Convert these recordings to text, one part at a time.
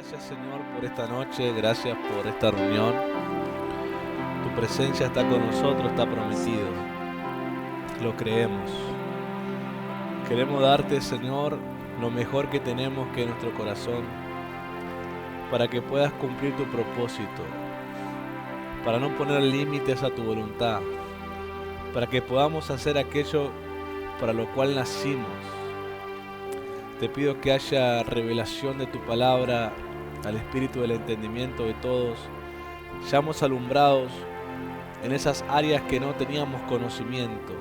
Gracias, Señor, por esta noche, gracias por esta reunión. Tu presencia está con nosotros, está prometido. Lo creemos. Queremos darte, Señor, lo mejor que tenemos, que es nuestro corazón, para que puedas cumplir tu propósito, para no poner límites a tu voluntad, para que podamos hacer aquello para lo cual nacimos. Te pido que haya revelación de tu palabra al espíritu del entendimiento de todos. Seamos alumbrados en esas áreas que no teníamos conocimiento,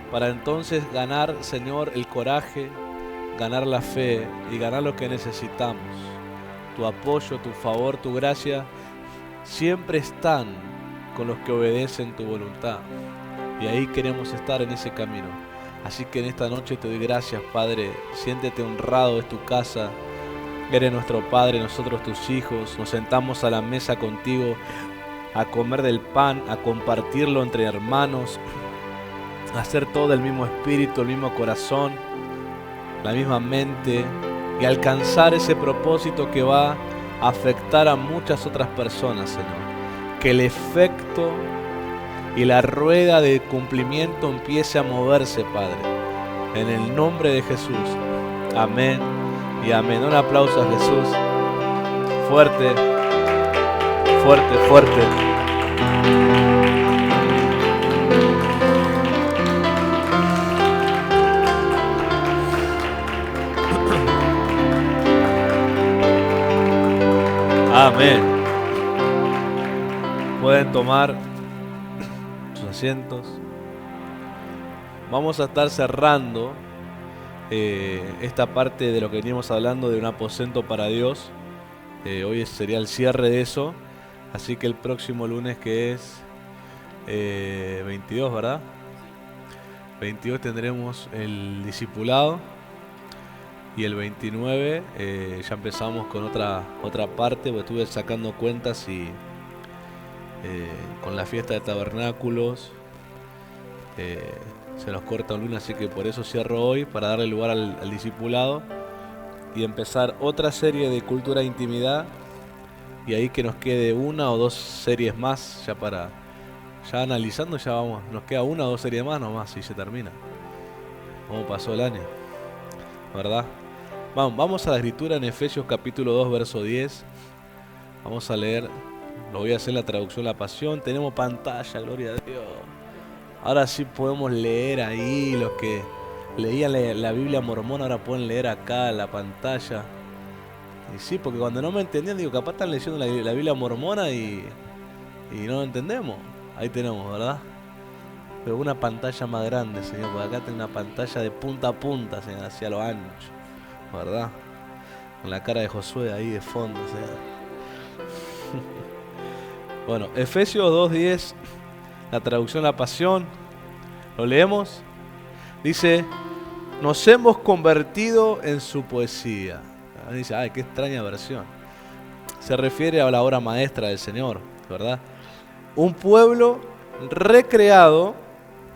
para entonces ganar, Señor, el coraje, ganar la fe y ganar lo que necesitamos. Tu apoyo, tu favor, tu gracia siempre están con los que obedecen tu voluntad, y ahí queremos estar en ese camino. Así que en esta noche te doy gracias, Padre. Siéntete honrado, es tu casa, eres nuestro Padre, nosotros tus hijos. Nos sentamos a la mesa contigo a comer del pan, a compartirlo entre hermanos, a hacer todo el mismo espíritu, el mismo corazón, la misma mente, y alcanzar ese propósito que va a afectar a muchas otras personas, Señor. Que el efecto y la rueda de cumplimiento empiece a moverse, Padre. En el nombre de Jesús. Amén y amén. Un aplauso a Jesús. Fuerte, fuerte, fuerte. Amén. Pueden tomar sus asientos. Vamos a estar cerrando esta parte de lo que venimos hablando de un aposento para Dios. Hoy sería el cierre de eso. Así que el próximo lunes, que es 22, ¿verdad? 22 tendremos el discipulado. Y el 29 ya empezamos con otra parte, porque estuve sacando cuentas y con la fiesta de tabernáculos se nos corta un lunes, así que por eso cierro hoy, para darle lugar al discipulado y empezar otra serie de cultura de intimidad, y ahí que nos quede una o dos series más, ya analizando, ya vamos, nos queda una o dos series más nomás y se termina. ¿Cómo pasó el año? ¿Verdad? Vamos a la escritura en Efesios capítulo 2, verso 10. Vamos a leer, lo voy a hacer en la traducción La Pasión. Tenemos pantalla, gloria a Dios. Ahora sí podemos leer ahí. Los que leían la Biblia mormona ahora pueden leer acá en la pantalla. Y sí, porque cuando no me entendían, digo, capaz están leyendo la Biblia mormona y no lo entendemos. Ahí tenemos, ¿verdad? Pero una pantalla más grande, Señor, porque acá tengo una pantalla de punta a punta, Señor, hacia lo ancho, ¿verdad? Con la cara de Josué ahí de fondo, Señor. Bueno, Efesios 2.10, la traducción La Pasión, ¿lo leemos? Dice, nos hemos convertido en su poesía. Dice, ay, qué extraña versión. Se refiere a la obra maestra del Señor, ¿verdad? Un pueblo recreado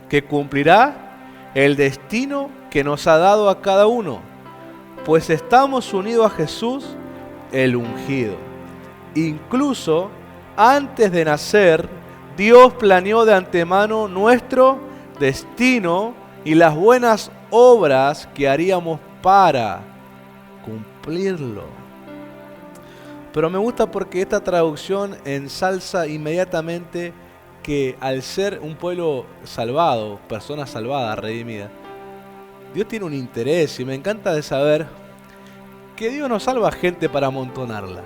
que cumplirá el destino que nos ha dado a cada uno, pues estamos unidos a Jesús, el ungido. Incluso antes de nacer, Dios planeó de antemano nuestro destino y las buenas obras que haríamos para cumplirlo. Pero me gusta porque esta traducción ensalza inmediatamente que al ser un pueblo salvado, personas salvadas, redimidas, Dios tiene un interés, y me encanta de saber que Dios no salva gente para amontonarla.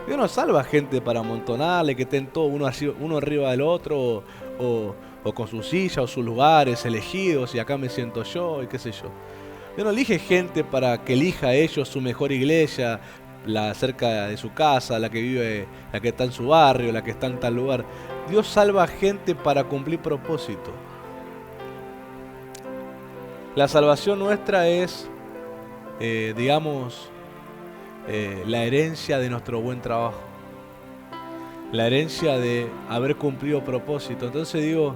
Dios no salva gente para amontonarle, que estén todos uno arriba del otro, o con su silla o sus lugares elegidos, y acá me siento yo, y qué sé yo. Dios no elige gente para que elija a ellos su mejor iglesia, la cerca de su casa, la que vive, la que está en su barrio, la que está en tal lugar. Dios salva gente para cumplir propósito. La salvación nuestra es, la herencia de nuestro buen trabajo, la herencia de haber cumplido propósito. Entonces digo,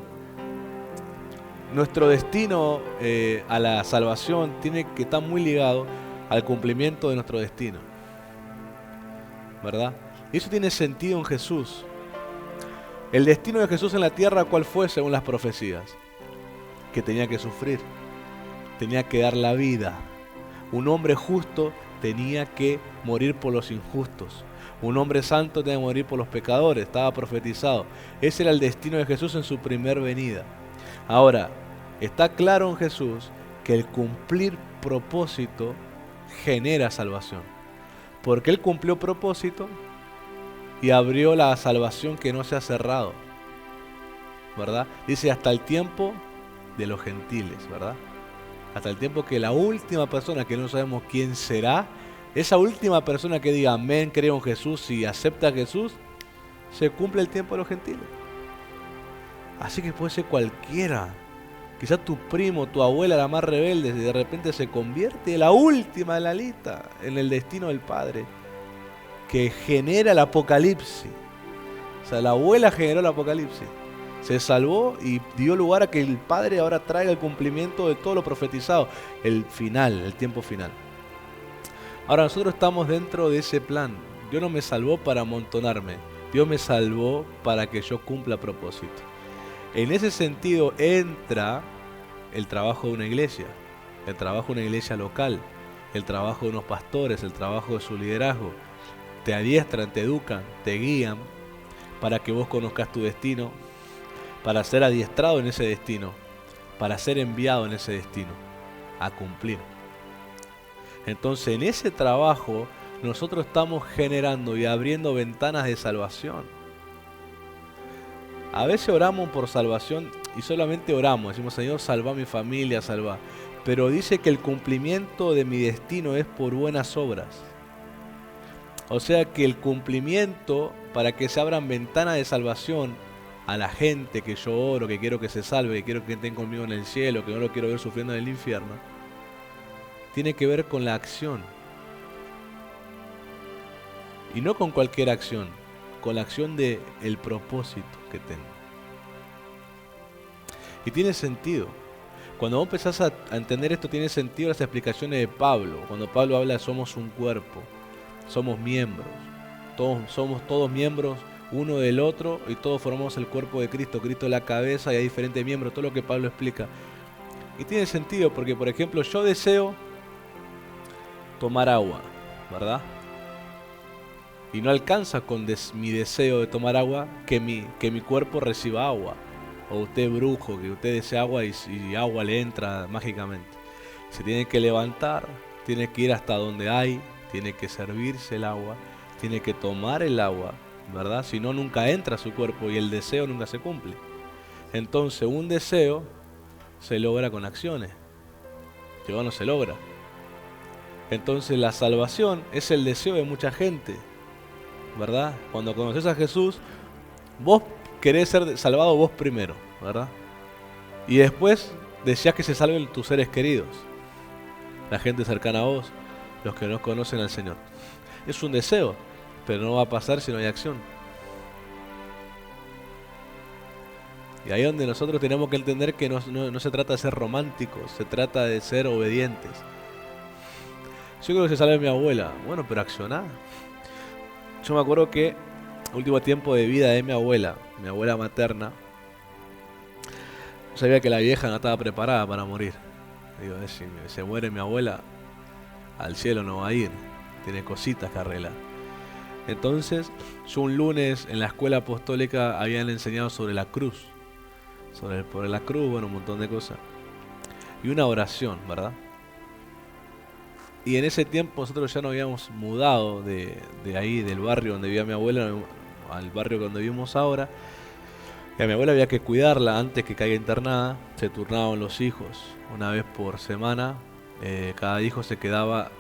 nuestro destino a la salvación tiene que estar muy ligado al cumplimiento de nuestro destino, ¿verdad? Y eso tiene sentido en Jesús. El destino de Jesús en la tierra, ¿cuál fue según las profecías? Que tenía que sufrir, tenía que dar la vida. Un hombre justo tenía que morir por los injustos. Un hombre santo tenía que morir por los pecadores, estaba profetizado. Ese era el destino de Jesús en su primer venida. Ahora, está claro en Jesús que el cumplir propósito genera salvación. Porque Él cumplió propósito y abrió la salvación que no se ha cerrado, ¿verdad? Dice hasta el tiempo de los gentiles, ¿verdad? Hasta el tiempo que la última persona, que no sabemos quién será, esa última persona que diga amén, creo en Jesús y acepta a Jesús, se cumple el tiempo de los gentiles. Así que puede ser cualquiera. Quizás tu primo, tu abuela, la más rebelde, de repente se convierte la última de la lista en el destino del Padre, que genera el apocalipsis. O sea, la abuela generó el apocalipsis. Se salvó y dio lugar a que el Padre ahora traiga el cumplimiento de todo lo profetizado. El final, el tiempo final. Ahora nosotros estamos dentro de ese plan. Dios no me salvó para amontonarme. Dios me salvó para que yo cumpla propósito. En ese sentido entra el trabajo de una iglesia. El trabajo de una iglesia local. El trabajo de unos pastores. El trabajo de su liderazgo. Te adiestran, te educan, te guían para que vos conozcas tu destino, para ser adiestrado en ese destino, para ser enviado en ese destino, a cumplir. Entonces en ese trabajo nosotros estamos generando y abriendo ventanas de salvación. A veces oramos por salvación y solamente oramos, decimos Señor, salva a mi familia, salva. Pero dice que el cumplimiento de mi destino es por buenas obras. O sea que el cumplimiento para que se abran ventanas de salvación a la gente que yo oro, que quiero que se salve, que quiero que estén conmigo en el cielo, que no lo quiero ver sufriendo en el infierno, tiene que ver con la acción. Y no con cualquier acción, con la acción del propósito que tengo. Y tiene sentido. Cuando vos empezás a entender esto, tiene sentido las explicaciones de Pablo. Cuando Pablo habla de somos un cuerpo, somos miembros, somos todos miembros uno del otro y todos formamos el cuerpo de Cristo. Cristo es la cabeza y hay diferentes miembros, todo lo que Pablo explica. Y tiene sentido porque, por ejemplo, yo deseo tomar agua, ¿verdad? Y no alcanza con mi deseo de tomar agua que mi cuerpo reciba agua. O usted brujo, que usted desea agua y agua le entra mágicamente. Se tiene que levantar, tiene que ir hasta donde hay, tiene que servirse el agua, tiene que tomar el agua, ¿verdad? Si no, nunca entra a su cuerpo y el deseo nunca se cumple. Entonces, un deseo se logra con acciones. Si no, no se logra. Entonces, la salvación es el deseo de mucha gente, ¿verdad? Cuando conoces a Jesús, vos querés ser salvado vos primero, ¿verdad? Y después deseás que se salven tus seres queridos, la gente cercana a vos, los que no conocen al Señor. Es un deseo, pero no va a pasar si no hay acción. Y ahí es donde nosotros tenemos que entender que no se trata de ser románticos, se trata de ser obedientes. Yo creo que se salve mi abuela. Bueno, pero accioná. Yo me acuerdo que último tiempo de vida de mi abuela materna, yo sabía que la vieja no estaba preparada para morir. Digo, si se muere mi abuela, al cielo no va a ir, tiene cositas que arreglar. Entonces, yo un lunes en la escuela apostólica habían enseñado sobre la cruz, sobre la cruz, bueno, un montón de cosas. Y una oración, ¿verdad? Y en ese tiempo nosotros ya nos habíamos mudado de ahí, del barrio donde vivía mi abuela, al barrio donde vivimos ahora. Y a mi abuela había que cuidarla antes que caiga internada. Se turnaban los hijos una vez por semana. Cada hijo se quedaba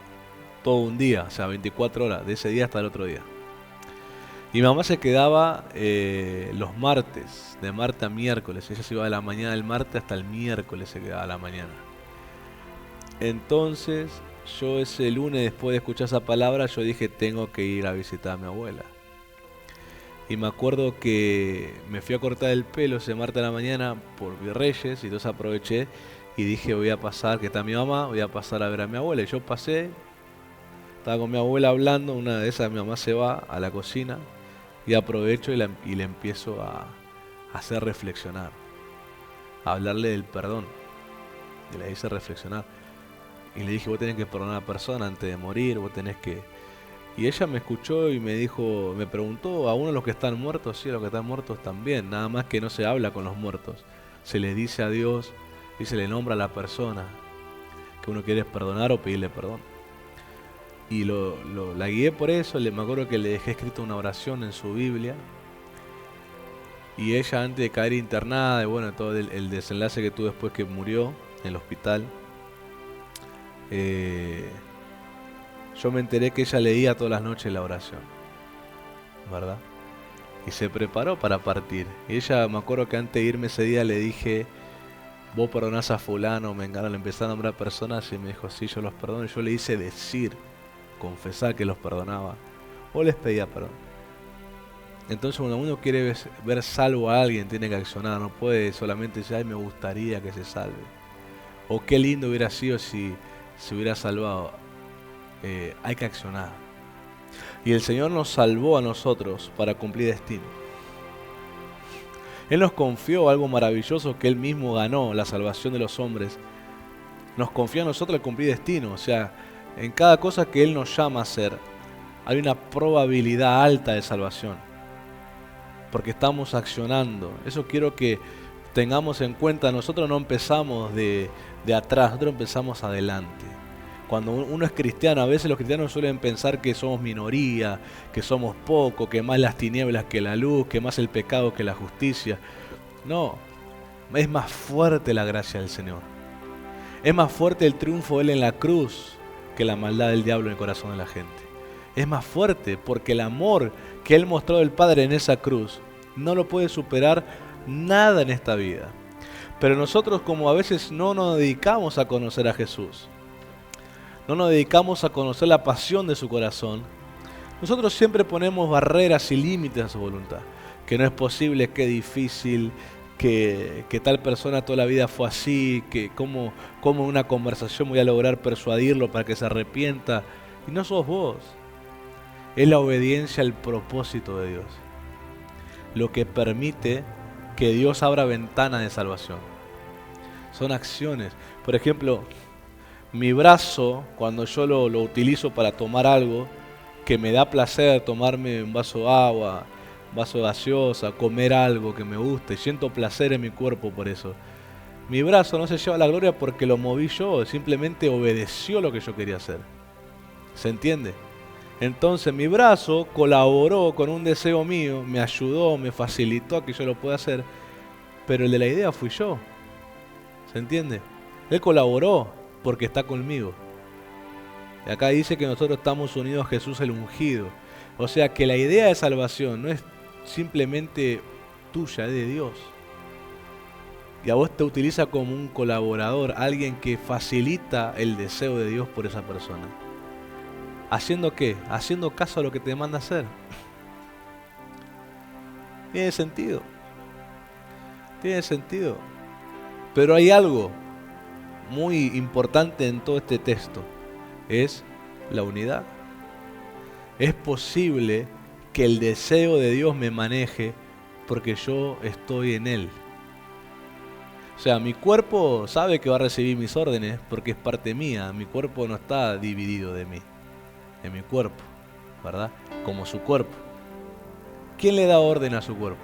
todo un día, o sea, 24 horas, de ese día hasta el otro día. Y mi mamá se quedaba los martes, de martes a miércoles. Ella se iba de la mañana del martes hasta el miércoles, se quedaba a la mañana. Entonces, yo ese lunes, después de escuchar esa palabra, yo dije, tengo que ir a visitar a mi abuela. Y me acuerdo que me fui a cortar el pelo ese martes a la mañana por Virreyes, y entonces aproveché y dije, voy a pasar, que está mi mamá, voy a pasar a ver a mi abuela. Y yo pasé, Estaba con mi abuela hablando, una de esas mi mamá se va a la cocina y aprovecho y le empiezo a hacer reflexionar, a hablarle del perdón. Y le hice reflexionar. Y le dije, vos tenés que perdonar a la persona antes de morir, vos tenés que... Y ella me escuchó y me dijo, me preguntó, ¿a uno de los que están muertos? Sí, a los que están muertos también. Nada más que no se habla con los muertos. Se le dice a Dios y se le nombra a la persona que uno quiere perdonar o pedirle perdón. Y la guié por eso, me acuerdo que le dejé escrito una oración en su Biblia. Y ella, antes de caer internada, y bueno, todo el desenlace que tuvo después que murió en el hospital, yo me enteré que ella leía todas las noches la oración, ¿verdad? Y se preparó para partir. Y ella, me acuerdo que antes de irme ese día le dije, vos perdonás a fulano, mengano, le empecé a nombrar personas y me dijo, sí, yo los perdono. Y yo le hice decir, confesar que los perdonaba o les pedía perdón. Entonces cuando uno quiere ver salvo a alguien, tiene que accionar, no puede solamente decir, ay, me gustaría que se salve. O qué lindo hubiera sido si se hubiera salvado. Hay que accionar. Y el Señor nos salvó a nosotros para cumplir destino. Él nos confió algo maravilloso que Él mismo ganó, la salvación de los hombres. Nos confió a nosotros el cumplir destino. O sea, en cada cosa que Él nos llama a hacer, hay una probabilidad alta de salvación. Porque estamos accionando. Eso quiero que tengamos en cuenta. Nosotros no empezamos de atrás, nosotros empezamos adelante. Cuando uno es cristiano, a veces los cristianos suelen pensar que somos minoría, que somos poco, que más las tinieblas que la luz, que más el pecado que la justicia. No, es más fuerte la gracia del Señor. Es más fuerte el triunfo de Él en la cruz que la maldad del diablo en el corazón de la gente. Es más fuerte porque el amor que Él mostró del Padre en esa cruz no lo puede superar nada en esta vida. Pero nosotros, como a veces no nos dedicamos a conocer a Jesús, no nos dedicamos a conocer la pasión de su corazón, nosotros siempre ponemos barreras y límites a su voluntad. Que no es posible, que es difícil, que tal persona toda la vida fue así, que cómo en una conversación voy a lograr persuadirlo para que se arrepienta. Y no sos vos. Es la obediencia al propósito de Dios lo que permite que Dios abra ventanas de salvación. Son acciones. Por ejemplo, mi brazo, cuando yo lo utilizo para tomar algo, que me da placer tomarme un vaso de agua, un vaso de gaseosa, comer algo que me guste, siento placer en mi cuerpo por eso. Mi brazo no se lleva la gloria porque lo moví yo, simplemente obedeció lo que yo quería hacer. ¿Se entiende? Entonces mi brazo colaboró con un deseo mío, me ayudó, me facilitó a que yo lo pueda hacer, pero el de la idea fui yo. ¿Se entiende? Él colaboró porque está conmigo. Y acá dice que nosotros estamos unidos a Jesús el ungido. O sea que la idea de salvación no es simplemente tuya, es de Dios. Y a vos te utiliza como un colaborador, alguien que facilita el deseo de Dios por esa persona. ¿Haciendo qué? Haciendo caso a lo que te manda hacer. Tiene sentido. Tiene sentido. Pero hay algo muy importante en todo este texto. Es la unidad. Es posible que el deseo de Dios me maneje porque yo estoy en Él. O sea, mi cuerpo sabe que va a recibir mis órdenes porque es parte mía. Mi cuerpo no está dividido de mí. En mi cuerpo, ¿verdad? Como su cuerpo. ¿Quién le da orden a su cuerpo?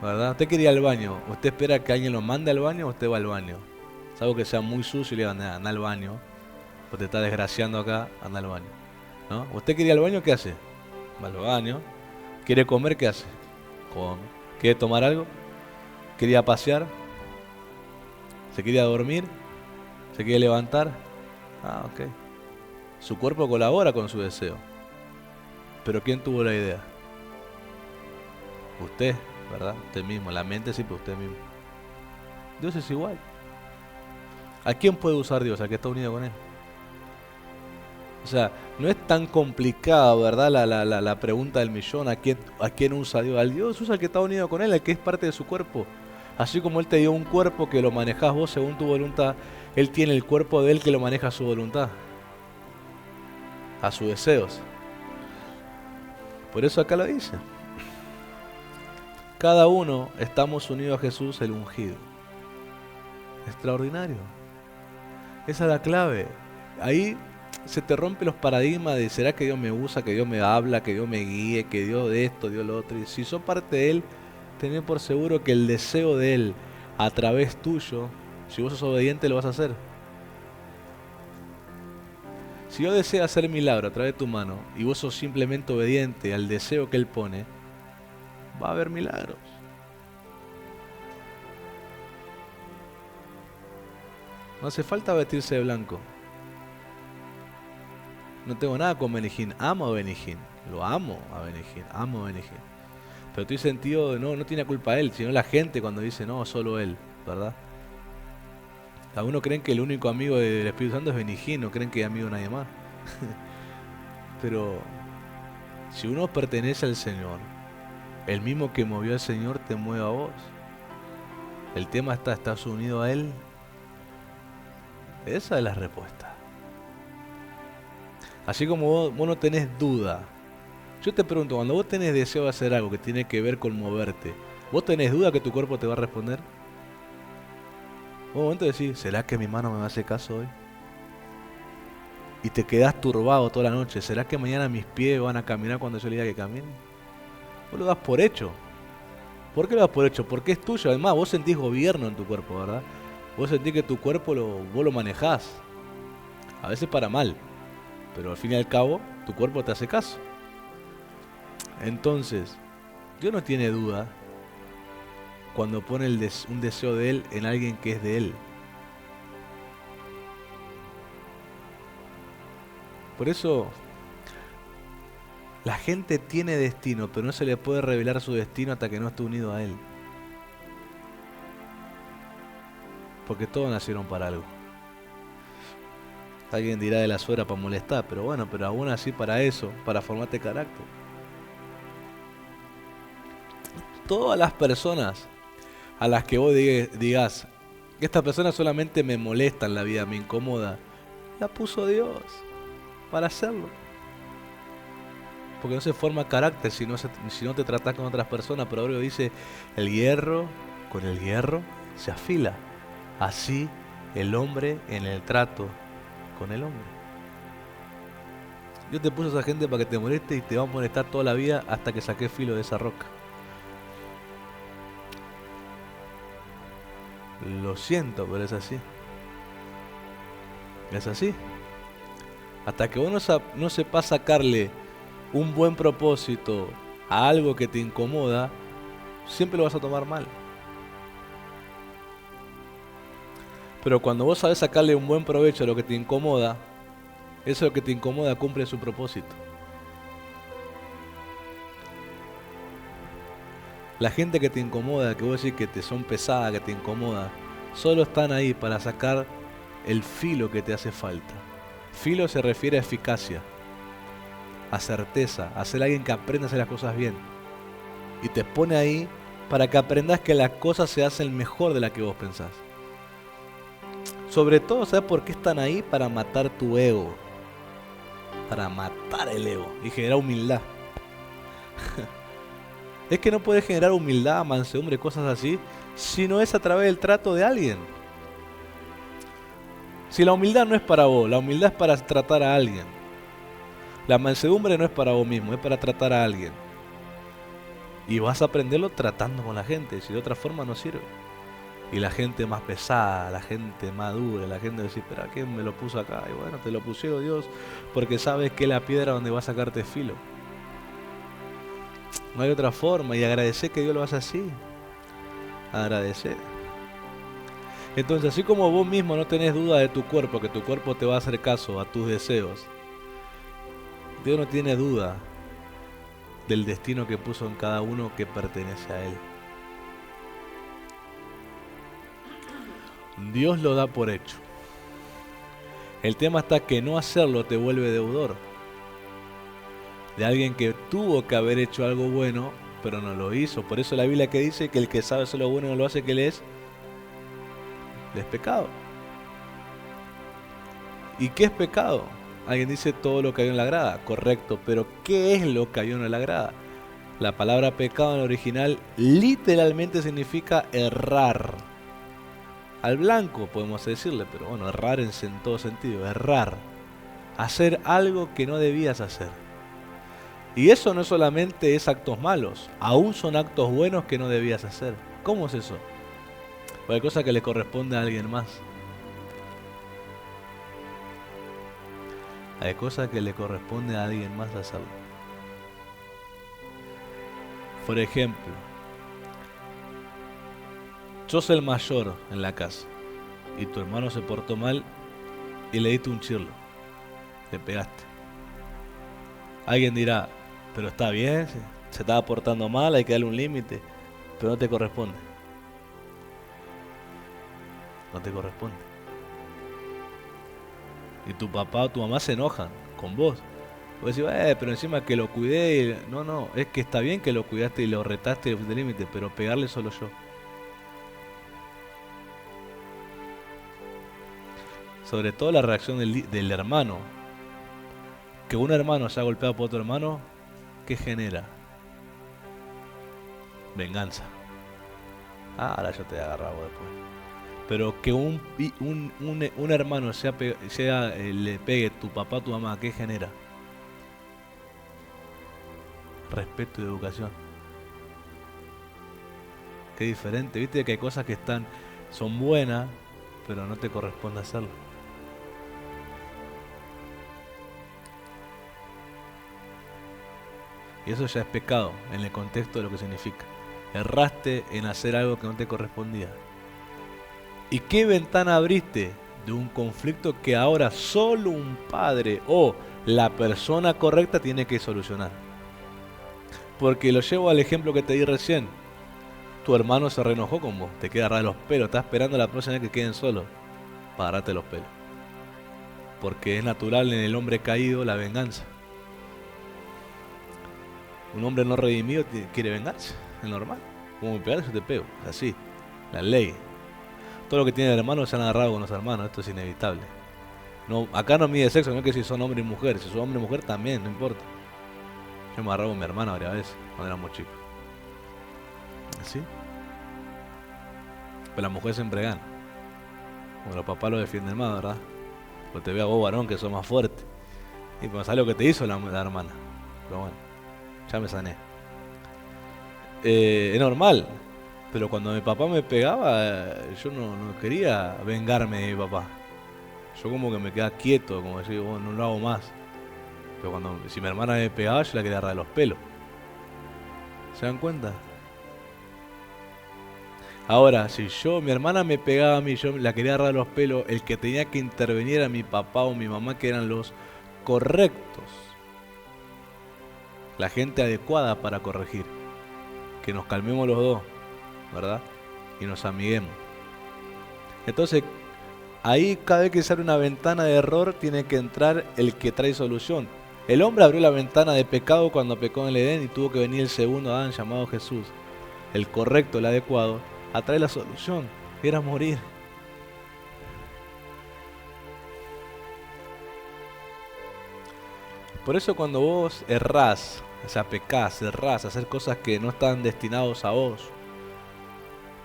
¿Verdad? Usted quería ir al baño. ¿Usted espera que alguien lo mande al baño o usted va al baño? Es algo que sea muy sucio y le digan, anda al baño. O te está desgraciando acá, anda al baño. ¿No? ¿Usted quería ir al baño? ¿Qué hace? Va al baño. ¿Quiere comer? ¿Qué hace? Come. ¿Quiere tomar algo? ¿Quería pasear? ¿Se quería dormir? ¿Se quiere levantar? Ah, ok. Su cuerpo colabora con su deseo. Pero ¿quién tuvo la idea? Usted, ¿verdad? Usted mismo. La mente sí, pero usted mismo. Dios es igual. ¿A quién puede usar Dios? ¿A que está unido con Él? O sea, no es tan complicado, ¿verdad? La pregunta del millón. ¿A quién usa Dios? Al Dios usa al que está unido con Él, al que es parte de su cuerpo. Así como Él te dio un cuerpo que lo manejás vos según tu voluntad, Él tiene el cuerpo de Él que lo maneja a su voluntad, a sus deseos. Por eso acá lo dice. Cada uno estamos unidos a Jesús el ungido. Extraordinario. Esa es la clave. Ahí se te rompen los paradigmas de ¿será que Dios me usa, que Dios me habla, que Dios me guíe, que Dios de esto, Dios lo otro? Y si sos parte de Él, tened por seguro que el deseo de Él a través tuyo, si vos sos obediente, lo vas a hacer. Si Dios desea hacer milagro a través de tu mano y vos sos simplemente obediente al deseo que Él pone, va a haber milagros. No hace falta vestirse de blanco. No tengo nada con Benigín, amo a Benigín, lo amo a Benigín, amo a Benigín. Pero estoy sentido de no tiene culpa él, sino la gente cuando dice no, solo él, ¿verdad? Algunos creen que el único amigo del Espíritu Santo es Benigín, no creen que es amigo de nadie más. Pero si uno pertenece al Señor, el mismo que movió al Señor te mueve a vos. El tema está, ¿estás unido a Él? Esa es la respuesta. Así como vos no tenés duda. Yo te pregunto, cuando vos tenés deseo de hacer algo que tiene que ver con moverte, ¿vos tenés duda que tu cuerpo te va a responder? Un momento decís, ¿será que mi mano me va a hacer caso hoy? Y te quedás turbado toda la noche. ¿Será que mañana mis pies van a caminar cuando yo le diga que caminen? Vos lo das por hecho. ¿Por qué lo das por hecho? Porque es tuyo. Además, vos sentís gobierno en tu cuerpo, ¿verdad? Vos sentís que tu cuerpo vos lo manejás. A veces para mal. Pero al fin y al cabo, tu cuerpo te hace caso. Entonces, Dios no tiene duda cuando pone un deseo de Él en alguien que es de Él. Por eso, la gente tiene destino, pero no se le puede revelar su destino hasta que no esté unido a Él. Porque todos nacieron para algo. Alguien dirá de la suegra para molestar, pero bueno, pero aún así para eso, para formarte carácter. Todas las personas a las que vos digas, esta persona solamente me molesta en la vida, me incomoda, la puso Dios para hacerlo. Porque no se forma carácter si no te tratás con otras personas. Pero ahora dice, el hierro con el hierro se afila. Así el hombre en el trato con el hombre. Dios te puso a esa gente para que te moleste y te va a molestar toda la vida hasta que saques filo de esa roca. Lo siento, pero es así. Es así. Hasta que uno no sepa sacarle un buen propósito a algo que te incomoda, siempre lo vas a tomar mal. Pero cuando vos sabés sacarle un buen provecho a lo que te incomoda, eso que te incomoda cumple su propósito. La gente que te incomoda, que vos decís que te son pesadas, que te incomoda, solo están ahí para sacar el filo que te hace falta. Filo se refiere a eficacia, a certeza, a ser alguien que aprenda a hacer las cosas bien. Y te pone ahí para que aprendas que las cosas se hacen mejor de las que vos pensás. Sobre todo, ¿sabes por qué están ahí? Para matar tu ego. Para matar el ego y generar humildad. Es que no puedes generar humildad, mansedumbre, cosas así, si no es a través del trato de alguien. Si la humildad no es para vos, la humildad es para tratar a alguien. La mansedumbre no es para vos mismo, es para tratar a alguien. Y vas a aprenderlo tratando con la gente, si de otra forma no sirve. Y la gente más pesada, la gente más dura, la gente dice, pero ¿a quién me lo puso acá? Y bueno, te lo pusieron Dios, porque sabes que es la piedra donde va a sacarte filo. No hay otra forma, y agradecer que Dios lo hace así. Agradecer. Entonces, así como vos mismo no tenés duda de tu cuerpo, que tu cuerpo te va a hacer caso a tus deseos, Dios no tiene duda del destino que puso en cada uno que pertenece a Él. Dios lo da por hecho. El tema está que no hacerlo te vuelve deudor de alguien que tuvo que haber hecho algo bueno pero no lo hizo. Por eso la Biblia que dice que el que sabe hacer lo bueno y no lo hace, ¿qué le es pecado. ¿Y qué es pecado? Alguien dice todo lo que hay en la grada, correcto, pero ¿qué es lo que hay en la grada? La palabra pecado en el original literalmente significa errar. Al blanco podemos decirle, pero bueno, errar en todo sentido, errar. Hacer algo que no debías hacer. Y eso no solamente es actos malos, aún son actos buenos que no debías hacer. ¿Cómo es eso? Pues hay cosas que le corresponde a alguien más. Hay cosas que le corresponde a alguien más hacerlo. Por ejemplo, sos el mayor en la casa y tu hermano se portó mal y le diste un chirlo, le pegaste. Alguien dirá, pero está bien, se estaba portando mal, hay que darle un límite, pero no te corresponde. No te corresponde. Y tu papá o tu mamá se enojan con vos. Vos decís, pero encima que lo cuidé. No, es que está bien que lo cuidaste y lo retaste de límite, pero pegarle solo yo. Sobre todo la reacción del hermano. Que un hermano se ha golpeado por otro hermano, ¿qué genera? Venganza. Ahora yo te he agarrado después. Pero que un hermano le pegue tu papá o tu mamá, ¿qué genera? Respeto y educación. Qué diferente, viste que hay cosas que son buenas, pero no te corresponde hacerlo. Y eso ya es pecado en el contexto de lo que significa. Erraste en hacer algo que no te correspondía. ¿Y qué ventana abriste de un conflicto que ahora solo un padre o la persona correcta tiene que solucionar? Porque lo llevo al ejemplo que te di recién. Tu hermano se reenojó con vos, te queda agarrar los pelos, está esperando la próxima vez que queden solos para agarrarte los pelos. Porque es natural en el hombre caído la venganza. Un hombre no redimido quiere vengarse, es normal. Como me pegas, yo te pego, es así, la ley. Todo lo que tiene hermanos se han agarrado con los hermanos, esto es inevitable. No, acá no mide sexo, no es que si son hombre y mujer, si son hombre y mujer también, no importa. Yo me agarraba con mi hermana varias veces cuando éramos chicos. ¿Así? Pero la mujer siempre gana. Como los papás lo defienden más, ¿verdad? Porque te veo a vos, varón, que sos más fuerte. Y pues sabes lo que te hizo la hermana. Pero bueno, ya me sané. Es normal. Pero cuando mi papá me pegaba, yo no quería vengarme de mi papá. Yo como que me quedaba quieto, como decir, bueno, no lo hago más. Pero si mi hermana me pegaba, yo la quería agarrar de los pelos. ¿Se dan cuenta? Ahora, si mi hermana me pegaba a mí, yo la quería agarrar de los pelos, el que tenía que intervenir era mi papá o mi mamá, que eran los correctos. La gente adecuada para corregir. Que nos calmemos los dos, ¿verdad? Y nos amiguemos. Entonces, ahí cada vez que sale una ventana de error, tiene que entrar el que trae solución. El hombre abrió la ventana de pecado cuando pecó en el Edén y tuvo que venir el segundo Adán llamado Jesús. El correcto, el adecuado, a traer la solución, que era morir. Por eso cuando vos errás, o sea, pecás, errás, hacer cosas que no están destinados a vos,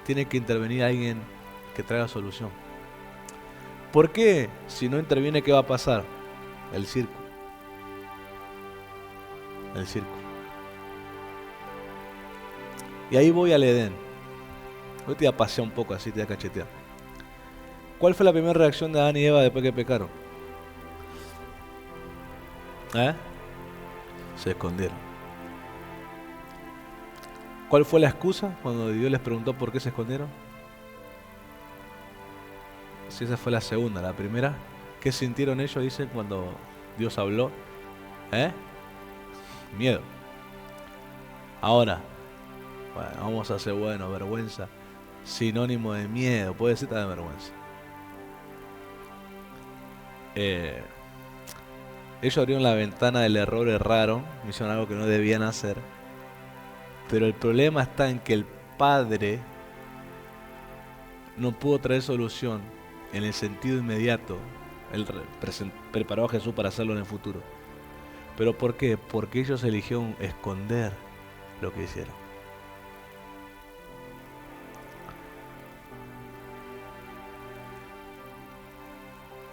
tiene que intervenir alguien que traiga solución. ¿Por qué? Si no interviene, ¿qué va a pasar? El circo. El circo. Y ahí voy al Edén. Hoy te voy a pasear un poco así, te voy a cachetear. ¿Cuál fue la primera reacción de Adán y Eva después que pecaron? Se escondieron. ¿Cuál fue la excusa cuando Dios les preguntó por qué se escondieron? Si esa fue la segunda, la primera, ¿qué sintieron ellos, dicen, cuando Dios habló? Miedo. Ahora, bueno, vamos a hacer vergüenza. Sinónimo de miedo, puede ser también vergüenza. Ellos abrieron la ventana del error, erraron, hicieron algo que no debían hacer. Pero el problema está en que el Padre no pudo traer solución en el sentido inmediato. Él preparó a Jesús para hacerlo en el futuro. ¿Pero por qué? Porque ellos eligieron esconder lo que hicieron.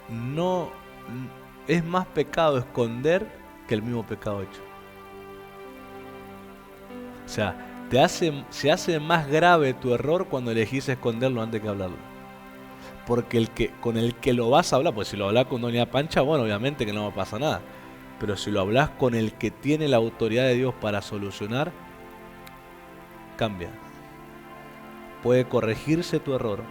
No es más pecado esconder que el mismo pecado hecho. O sea, se hace más grave tu error cuando elegís esconderlo antes que hablarlo. Porque con el que lo vas a hablar, pues si lo hablas con Doña Pancha, bueno, obviamente que no va a pasar nada. Pero si lo hablas con el que tiene la autoridad de Dios para solucionar, cambia. Puede corregirse tu error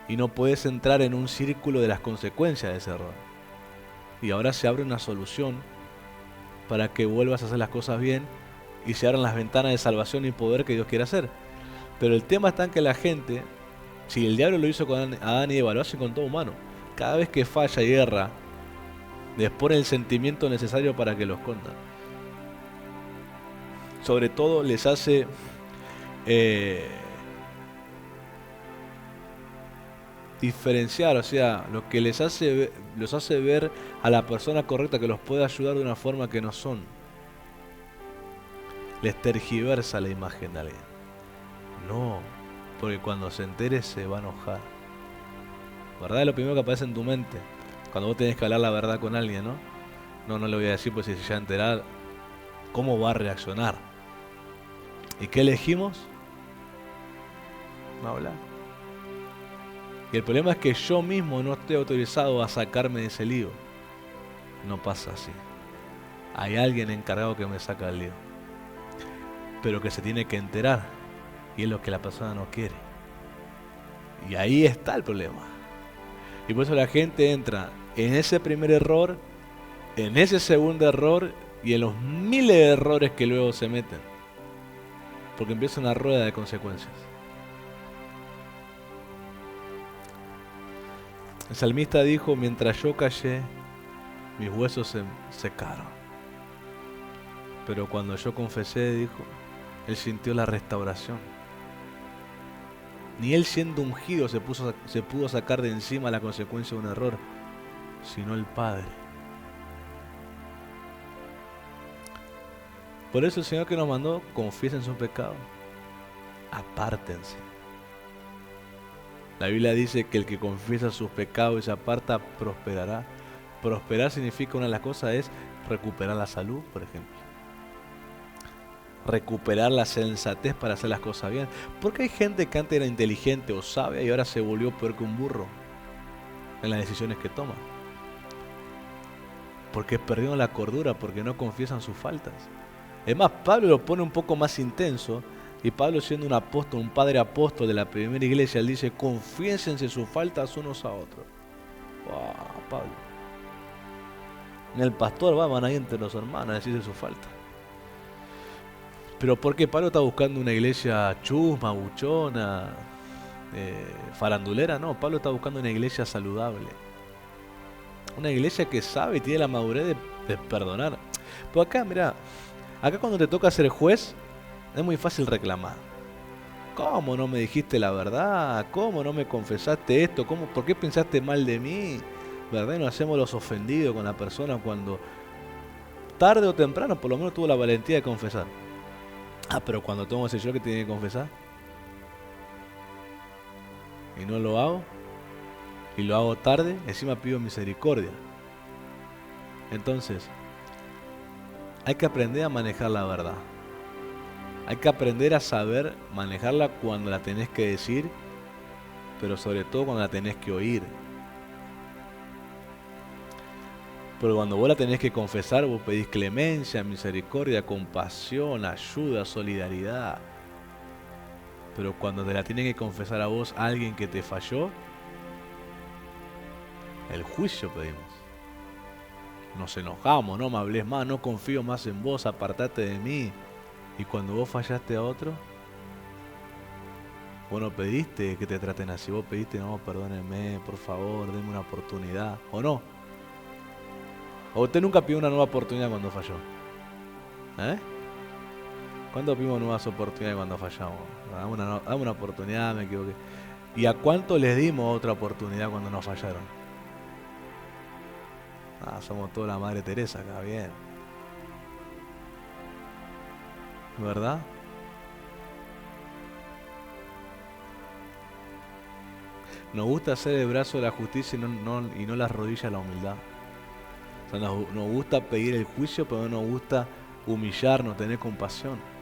y no puedes entrar en un círculo de las consecuencias de ese error. Y ahora se abre una solución para que vuelvas a hacer las cosas bien y se abran las ventanas de salvación y poder que Dios quiere hacer. Pero el tema está en que la gente, si el diablo lo hizo con Adán y Eva, lo hace con todo humano. Cada vez que falla y erra, les pone el sentimiento necesario para que lo escondan. Sobre todo les hace diferenciar, o sea, lo que los hace ver a la persona correcta que los puede ayudar de una forma que no son. Les tergiversa la imagen de alguien. No, porque cuando se entere se va a enojar. ¿Verdad? Es lo primero que aparece en tu mente cuando vos tenés que hablar la verdad con alguien, ¿no? No le voy a decir, pues si se ya enterar, ¿cómo va a reaccionar? ¿Y qué elegimos? No hablar. Y el problema es que yo mismo no estoy autorizado a sacarme de ese lío. No pasa así. Hay alguien encargado que me saca del lío, pero que se tiene que enterar, y es lo que la persona no quiere. Y ahí está el problema. Y por eso la gente entra en ese primer error, en ese segundo error y en los miles de errores que luego se meten, porque empieza una rueda de consecuencias. El salmista dijo: mientras yo callé, mis huesos se secaron. Pero cuando yo confesé, dijo, él sintió la restauración. Ni él, siendo ungido, se pudo sacar de encima la consecuencia de un error, sino el Padre. Por eso el Señor que nos mandó: confiesen sus pecados, apártense. La Biblia dice que el que confiesa sus pecados y se aparta prosperará. Prosperar significa, una de las cosas es recuperar la salud, por ejemplo. Recuperar la sensatez para hacer las cosas bien. Porque hay gente que antes era inteligente o sabia y ahora se volvió peor que un burro en las decisiones que toma. Porque perdieron la cordura, porque no confiesan sus faltas. Es más, Pablo lo pone un poco más intenso. Y Pablo, siendo un apóstol, un padre apóstol de la primera iglesia, él dice: confiésense sus faltas unos a otros. ¡Wow, Pablo! Ni el pastor van ahí entre los hermanos a decirse sus faltas. Pero ¿por qué Pablo está buscando una iglesia chusma, buchona, farandulera? No, Pablo está buscando una iglesia saludable. Una iglesia que sabe y tiene la madurez de perdonar. Pues acá, mira, acá cuando te toca ser juez, es muy fácil reclamar. ¿Cómo no me dijiste la verdad? ¿Cómo no me confesaste esto? ¿Por qué pensaste mal de mí? ¿Verdad? Y nos hacemos los ofendidos con la persona cuando tarde o temprano por lo menos tuvo la valentía de confesar. Pero cuando tomo ese yo que tiene que confesar y no lo hago, y lo hago tarde, encima pido misericordia. Entonces, hay que aprender a manejar la verdad. Hay que aprender a saber manejarla cuando la tenés que decir, pero sobre todo cuando la tenés que oír. Porque cuando vos la tenés que confesar, vos pedís clemencia, misericordia, compasión, ayuda, solidaridad. Pero cuando te la tiene que confesar a vos alguien que te falló, el juicio pedimos. Nos enojamos: no me hables más, no confío más en vos, apartate de mí. Y cuando vos fallaste a otro, vos no pediste que te traten así, vos pediste: no, perdónenme, por favor, denme una oportunidad. ¿O no? ¿O usted nunca pidió una nueva oportunidad cuando falló? ¿Cuánto pedimos nuevas oportunidades cuando fallamos? Dame una oportunidad, me equivoqué. ¿Y a cuánto les dimos otra oportunidad cuando nos fallaron? Somos toda la Madre Teresa acá, bien. ¿Verdad? Nos gusta hacer el brazo de la justicia y no las rodillas de la humildad. O sea, nos gusta pedir el juicio, pero no nos gusta humillarnos, tener compasión.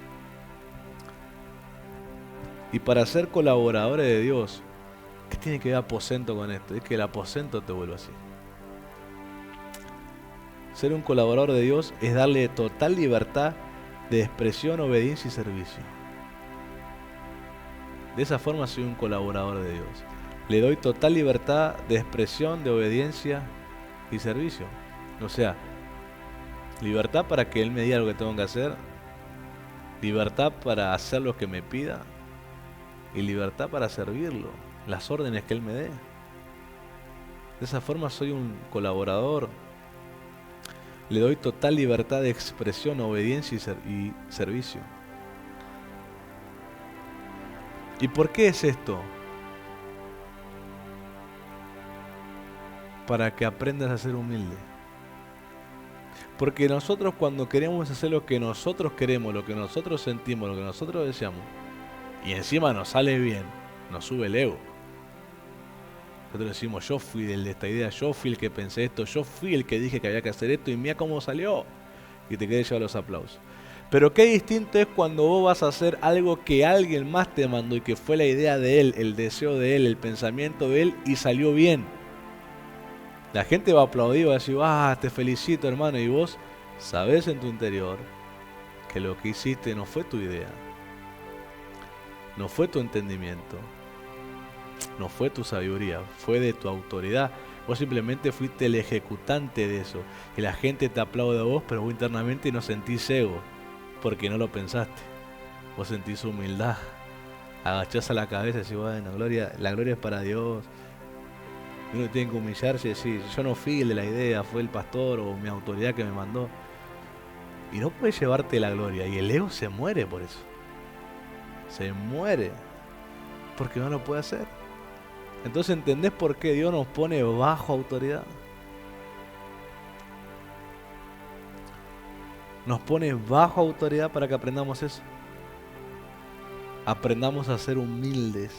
Y para ser colaboradores de Dios, ¿qué tiene que ver aposento con esto? Es que el aposento te vuelve así. Ser un colaborador de Dios es darle total libertad de expresión, obediencia y servicio. De esa forma soy un colaborador de Dios. Le doy total libertad de expresión, de obediencia y servicio. O sea, libertad para que Él me diga lo que tengo que hacer, libertad para hacer lo que me pida y libertad para servirlo, las órdenes que Él me dé. De esa forma soy un colaborador. Le doy total libertad de expresión, obediencia y servicio. ¿Y por qué es esto? Para que aprendas a ser humilde. Porque nosotros cuando queremos hacer lo que nosotros queremos, lo que nosotros sentimos, lo que nosotros deseamos, y encima nos sale bien, nos sube el ego. Nosotros decimos, yo fui el de esta idea, yo fui el que pensé esto, yo fui el que dije que había que hacer esto y mira cómo salió. Y te querés llevar los aplausos. Pero qué distinto es cuando vos vas a hacer algo que alguien más te mandó y que fue la idea de él, el deseo de él, el pensamiento de él y salió bien. La gente va a aplaudir, va a decir, te felicito hermano, y vos sabés en tu interior que lo que hiciste no fue tu idea, no fue tu entendimiento, no fue tu sabiduría, fue de tu autoridad. Vos simplemente fuiste el ejecutante de eso. Y la gente te aplaude a vos, pero vos internamente no sentís ego, porque no lo pensaste. Vos sentís humildad. Agachás a la cabeza y decís, bueno, la gloria es para Dios. Uno tiene que humillarse y decir, yo no fui el de la idea, fue el pastor o mi autoridad que me mandó. Y no puedes llevarte la gloria. Y el ego se muere por eso. Se muere. Porque no lo puede hacer. Entonces, ¿entendés por qué Dios nos pone bajo autoridad? Nos pone bajo autoridad para que aprendamos eso. Aprendamos a ser humildes.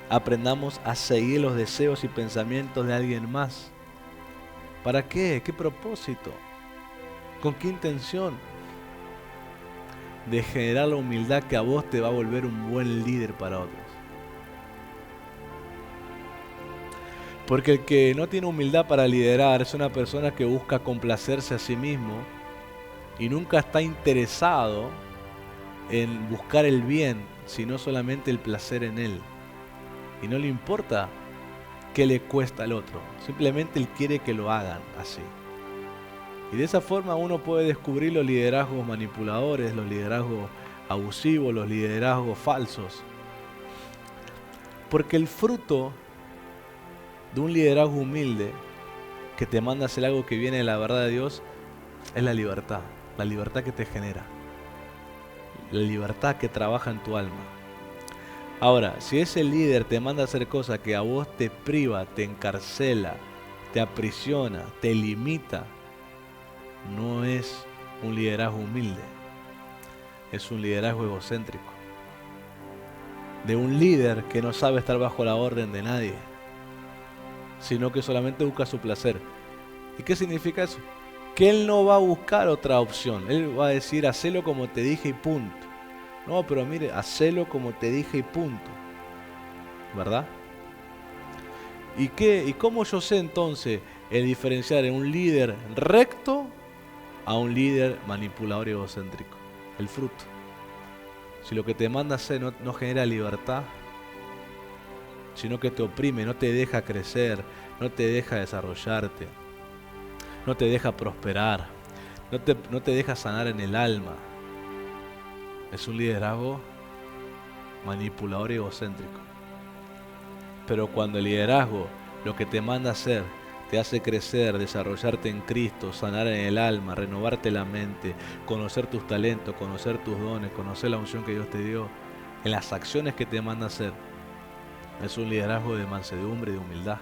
Aprendamos a seguir los deseos y pensamientos de alguien más. ¿Para qué? ¿Qué propósito? ¿Con qué intención? De generar la humildad que a vos te va a volver un buen líder para otros. Porque el que no tiene humildad para liderar es una persona que busca complacerse a sí mismo y nunca está interesado en buscar el bien, sino solamente el placer en él. Y no le importa qué le cuesta al otro, simplemente él quiere que lo hagan así. Y de esa forma uno puede descubrir los liderazgos manipuladores, los liderazgos abusivos, los liderazgos falsos. Porque el fruto de un liderazgo humilde que te manda a hacer algo que viene de la verdad de Dios es la libertad que te genera, la libertad que trabaja en tu alma. Ahora, si ese líder te manda a hacer cosas que a vos te priva, te encarcela, te aprisiona, te limita, no es un liderazgo humilde, es un liderazgo egocéntrico. De un líder que no sabe estar bajo la orden de nadie, sino que solamente busca su placer. ¿Y qué significa eso? Que él no va a buscar otra opción. Él va a decir, hacelo como te dije y punto. No, pero mire, hacelo como te dije y punto. ¿Verdad? ¿Y cómo yo sé entonces el diferenciar en un líder recto a un líder manipulador y egocéntrico? El fruto. Si lo que te manda a hacer no genera libertad, sino que te oprime, no te deja crecer, no te deja desarrollarte, no te deja prosperar, no te deja sanar en el alma, es un liderazgo manipulador y egocéntrico. Pero cuando el liderazgo lo que te manda a hacer te hace crecer, desarrollarte en Cristo, sanar en el alma, renovarte la mente, conocer tus talentos, conocer tus dones, conocer la unción que Dios te dio, en las acciones que te manda hacer. Es un liderazgo de mansedumbre y de humildad.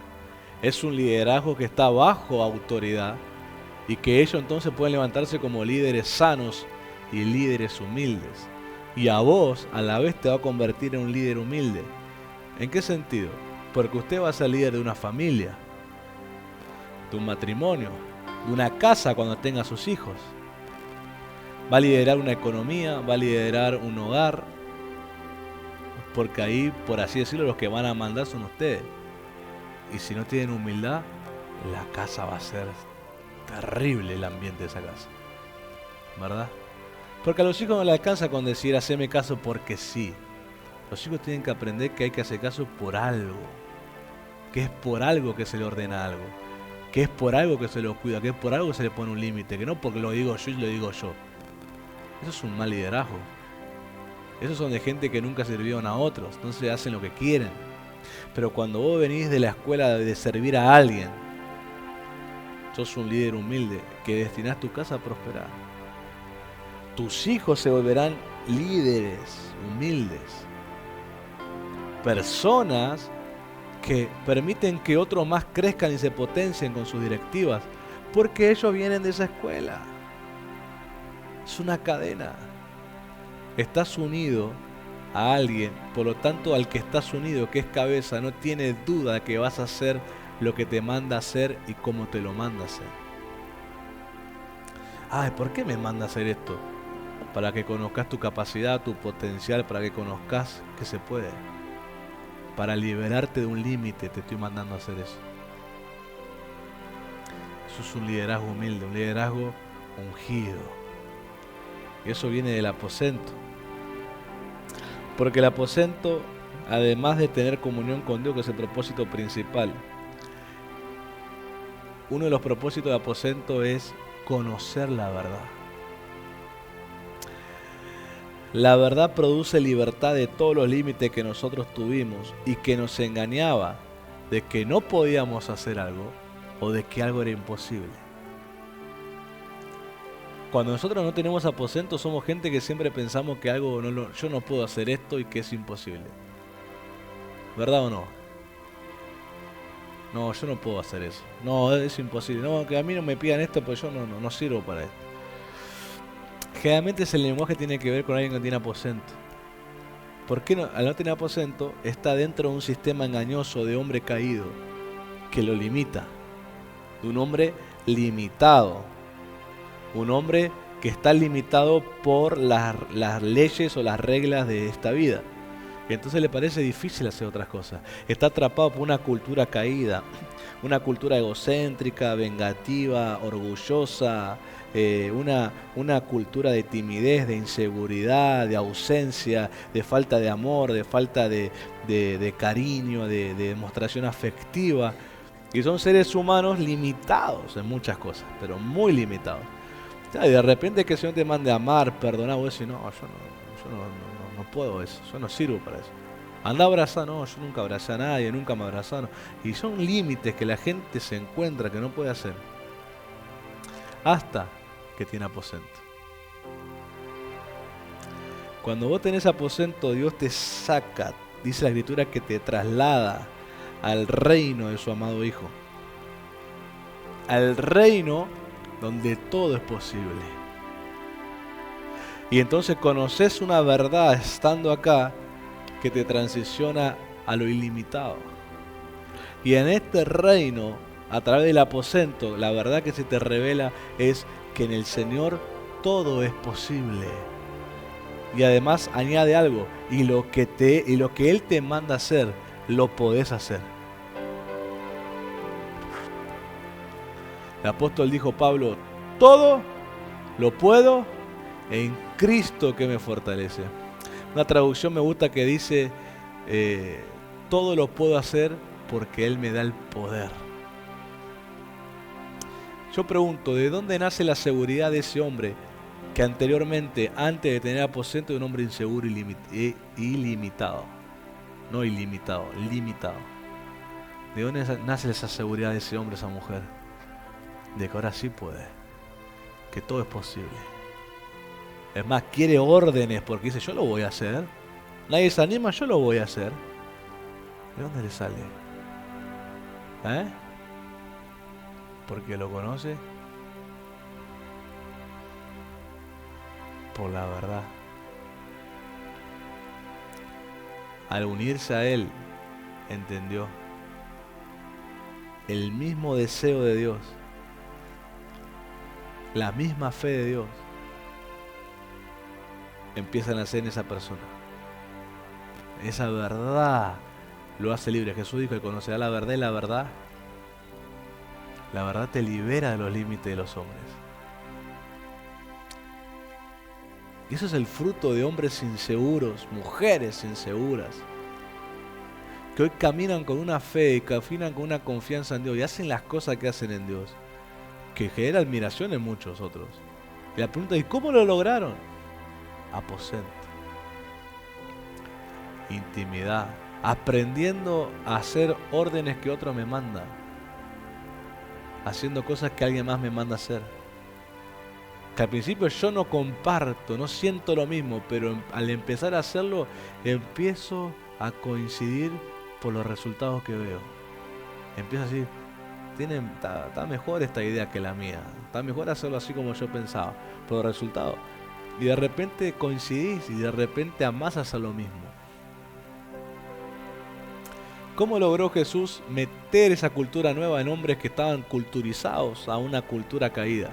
Es un liderazgo que está bajo autoridad y que ellos entonces pueden levantarse como líderes sanos y líderes humildes. Y a vos a la vez te va a convertir en un líder humilde. ¿En qué sentido? Porque usted va a ser líder de una familia, de un matrimonio, de una casa cuando tenga sus hijos. Va a liderar una economía, va a liderar un hogar, porque ahí, por así decirlo, los que van a mandar son ustedes. Y si no tienen humildad, la casa va a ser terrible, el ambiente de esa casa, ¿verdad? Porque a los hijos no les alcanza con decir haceme caso porque sí. Los hijos tienen que aprender que hay que hacer caso por algo, que es por algo que se le ordena algo, que es por algo que se lo cuida, que es por algo que se le pone un límite, que no porque lo digo yo y lo digo yo. Eso es un mal liderazgo. Esos son de gente que nunca sirvieron a otros, entonces hacen lo que quieren. Pero cuando vos venís de la escuela de servir a alguien, sos un líder humilde que destinás tu casa a prosperar. Tus hijos se volverán líderes humildes. Personas que permiten que otros más crezcan y se potencien con sus directivas, porque ellos vienen de esa escuela. Es una cadena. Estás unido a alguien, por lo tanto al que estás unido, que es cabeza, no tiene duda que vas a hacer lo que te manda hacer y cómo te lo manda hacer. Ay, ¿por qué me manda a hacer esto? Para que conozcas tu capacidad, tu potencial, para que conozcas que se puede. Para liberarte de un límite te estoy mandando a hacer eso. Eso es un liderazgo humilde, un liderazgo ungido. Y eso viene del aposento. Porque el aposento, además de tener comunión con Dios, que es el propósito principal, uno de los propósitos del aposento es conocer la verdad. La verdad produce libertad de todos los límites que nosotros tuvimos y que nos engañaba de que no podíamos hacer algo o de que algo era imposible. Cuando nosotros no tenemos aposento, somos gente que siempre pensamos que algo yo no puedo hacer esto y que es imposible. ¿Verdad o no? No, yo no puedo hacer eso. No, es imposible. No, que a mí no me pidan esto, pues yo no sirvo para esto. Generalmente ese lenguaje tiene que ver con alguien que tiene aposento. ¿Por qué no? Al no tener aposento, está dentro de un sistema engañoso de hombre caído que lo limita. De un hombre limitado. Un hombre que está limitado por las leyes o las reglas de esta vida. Y entonces le parece difícil hacer otras cosas. Está atrapado por una cultura caída, una cultura egocéntrica, vengativa, orgullosa, una cultura de timidez, de inseguridad, de ausencia, de falta de amor, de falta de cariño, de demostración afectiva. Y son seres humanos limitados en muchas cosas, pero muy limitados. Y de repente que el Señor te mande a amar, perdonar, vos decís, no, yo no puedo eso, yo no sirvo para eso. Anda a abrazar, no, yo nunca abracé a nadie, nunca me abrazaron. Y son límites que la gente se encuentra que no puede hacer. Hasta que tiene aposento. Cuando vos tenés aposento, Dios te saca, dice la Escritura, que te traslada al reino de su amado Hijo. Al reino donde todo es posible. Y entonces conoces una verdad estando acá que te transiciona a lo ilimitado. Y en este reino, a través del aposento, la verdad que se te revela es que en el Señor todo es posible. Y además añade algo, y lo que Él te manda hacer, lo podés hacer. El apóstol dijo, Pablo, todo lo puedo en Cristo que me fortalece. Una traducción me gusta que dice, todo lo puedo hacer porque Él me da el poder. Yo pregunto, ¿de dónde nace la seguridad de ese hombre que anteriormente, antes de tener aposento, era un hombre inseguro y ilimitado? No ilimitado, limitado. ¿De dónde nace esa seguridad de ese hombre, esa mujer? De que ahora sí puede, que todo es posible. Es más, quiere órdenes porque dice, yo lo voy a hacer. Nadie se anima, yo lo voy a hacer. ¿De dónde le sale? ¿Eh? Porque lo conoce por la verdad. Al unirse a Él, entendió el mismo deseo de Dios, la misma fe de Dios, empieza a nacer en esa persona. Esa verdad lo hace libre. Jesús dijo que conocerá la verdad y la verdad te libera de los límites de los hombres. Y eso es el fruto de hombres inseguros, mujeres inseguras, que hoy caminan con una fe y caminan con una confianza en Dios y hacen las cosas que hacen en Dios, que genera admiración en muchos otros. Y la pregunta es, ¿cómo lo lograron? Aposento, intimidad, aprendiendo a hacer órdenes que otro me manda, haciendo cosas que alguien más me manda hacer. Que al principio yo no comparto, no siento lo mismo, pero al empezar a hacerlo, empiezo a coincidir por los resultados que veo. Empiezo a decir, está mejor esta idea que la mía, está mejor hacerlo así como yo pensaba, por los resultados. Y de repente coincidís y de repente amás hacer lo mismo. ¿Cómo logró Jesús meter esa cultura nueva en hombres que estaban culturizados a una cultura caída?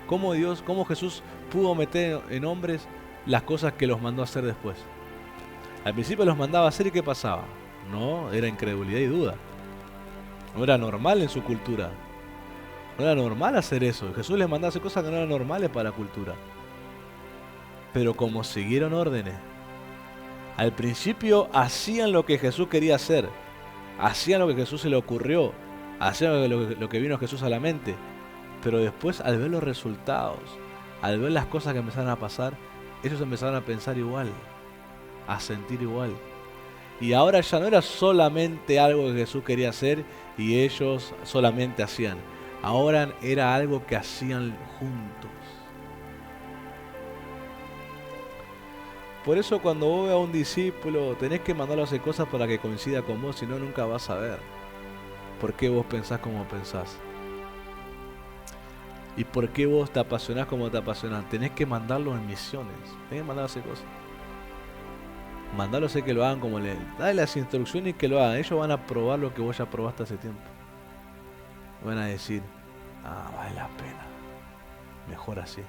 ¿Cómo Jesús pudo meter en hombres las cosas que los mandó a hacer después? Al principio los mandaba a hacer y ¿qué pasaba? No, era incredulidad y duda. No era normal en su cultura. No era normal hacer eso. Jesús les mandaba a hacer cosas que no eran normales para la cultura. Pero como siguieron órdenes, al principio hacían lo que Jesús quería hacer. Hacían lo que Jesús se le ocurrió. Hacían lo que vino a Jesús a la mente. Pero después, al ver los resultados, al ver las cosas que empezaron a pasar, ellos empezaron a pensar igual, a sentir igual. Y ahora ya no era solamente algo que Jesús quería hacer y ellos solamente hacían. Ahora era algo que hacían juntos. Por eso cuando vos veas a un discípulo, tenés que mandarlo a hacer cosas para que coincida con vos, si no nunca vas a ver por qué vos pensás como pensás. ¿Y por qué vos te apasionás como te apasionás? Tenés que mandarlos en misiones. Tenés que mandarlos a hacer cosas. Mandarlos a hacer que lo hagan como le... Dale las instrucciones y que lo hagan. Ellos van a probar lo que vos ya probaste hace tiempo. Van a decir, vale la pena. Mejor así.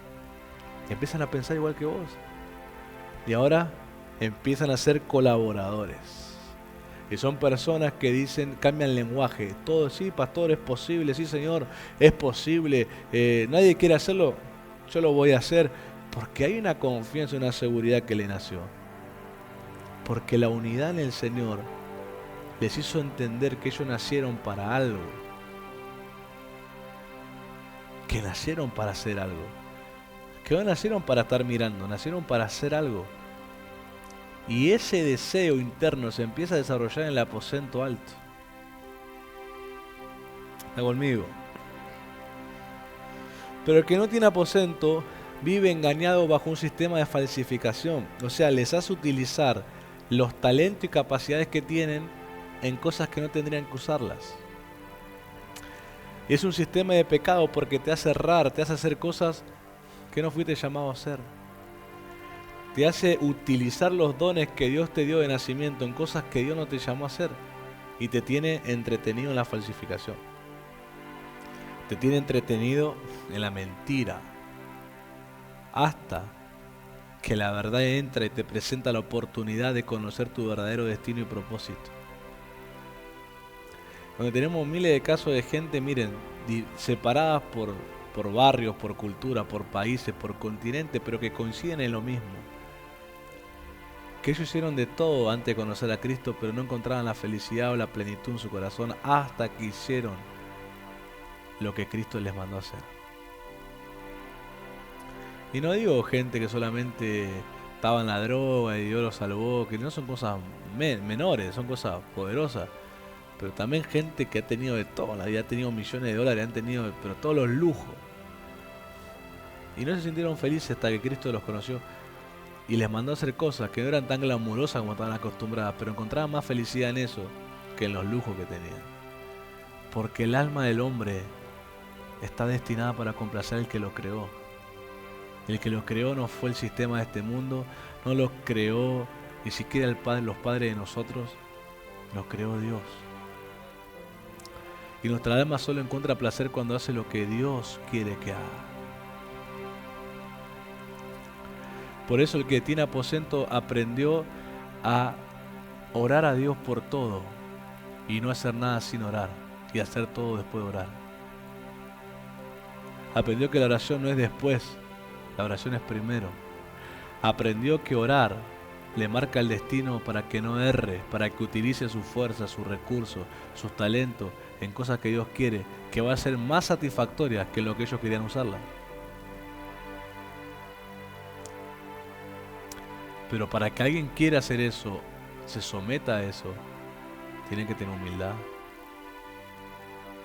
Y empiezan a pensar igual que vos. Y ahora empiezan a ser colaboradores. Y son personas que dicen, cambian lenguaje. Todo, sí, pastor, es posible, sí, señor, es posible. Nadie quiere hacerlo, yo lo voy a hacer. Porque hay una confianza y una seguridad que le nació. Porque la unidad en el Señor les hizo entender que ellos nacieron para algo. Que nacieron para hacer algo. Que no nacieron para estar mirando, nacieron para hacer algo. Y ese deseo interno se empieza a desarrollar en el aposento alto. ¿Está conmigo? Pero el que no tiene aposento vive engañado bajo un sistema de falsificación. O sea, les hace utilizar los talentos y capacidades que tienen en cosas que no tendrían que usarlas. Y es un sistema de pecado porque te hace errar, te hace hacer cosas que no fuiste llamado a hacer. Te hace utilizar los dones que Dios te dio de nacimiento en cosas que Dios no te llamó a hacer. Y te tiene entretenido en la falsificación. Te tiene entretenido en la mentira. Hasta que la verdad entra y te presenta la oportunidad de conocer tu verdadero destino y propósito. Donde tenemos miles de casos de gente, miren, separadas por barrios, por cultura, por países, por continentes, pero que coinciden en lo mismo. Que ellos hicieron de todo antes de conocer a Cristo, pero no encontraban la felicidad o la plenitud en su corazón hasta que hicieron lo que Cristo les mandó a hacer. Y no digo gente que solamente estaba en la droga y Dios los salvó, que no son cosas menores, son cosas poderosas. Pero también gente que ha tenido de todo, la vida ha tenido millones de dólares, han tenido pero todos los lujos. Y no se sintieron felices hasta que Cristo los conoció y les mandó a hacer cosas que no eran tan glamurosas como estaban acostumbradas, pero encontraban más felicidad en eso que en los lujos que tenían. Porque el alma del hombre está destinada para complacer al que lo creó. El que lo creó no fue el sistema de este mundo, no lo creó ni siquiera el padre, los padres de nosotros, los creó Dios. Y nuestra alma solo encuentra placer cuando hace lo que Dios quiere que haga. Por eso el que tiene aposento aprendió a orar a Dios por todo y no hacer nada sin orar y hacer todo después de orar. Aprendió que la oración no es después, la oración es primero. Aprendió que orar le marca el destino para que no erre, para que utilice su fuerza, sus recursos, sus talentos en cosas que Dios quiere, que va a ser más satisfactorias que lo que ellos querían usarla. Pero para que alguien quiera hacer eso, se someta a eso, tiene que tener humildad.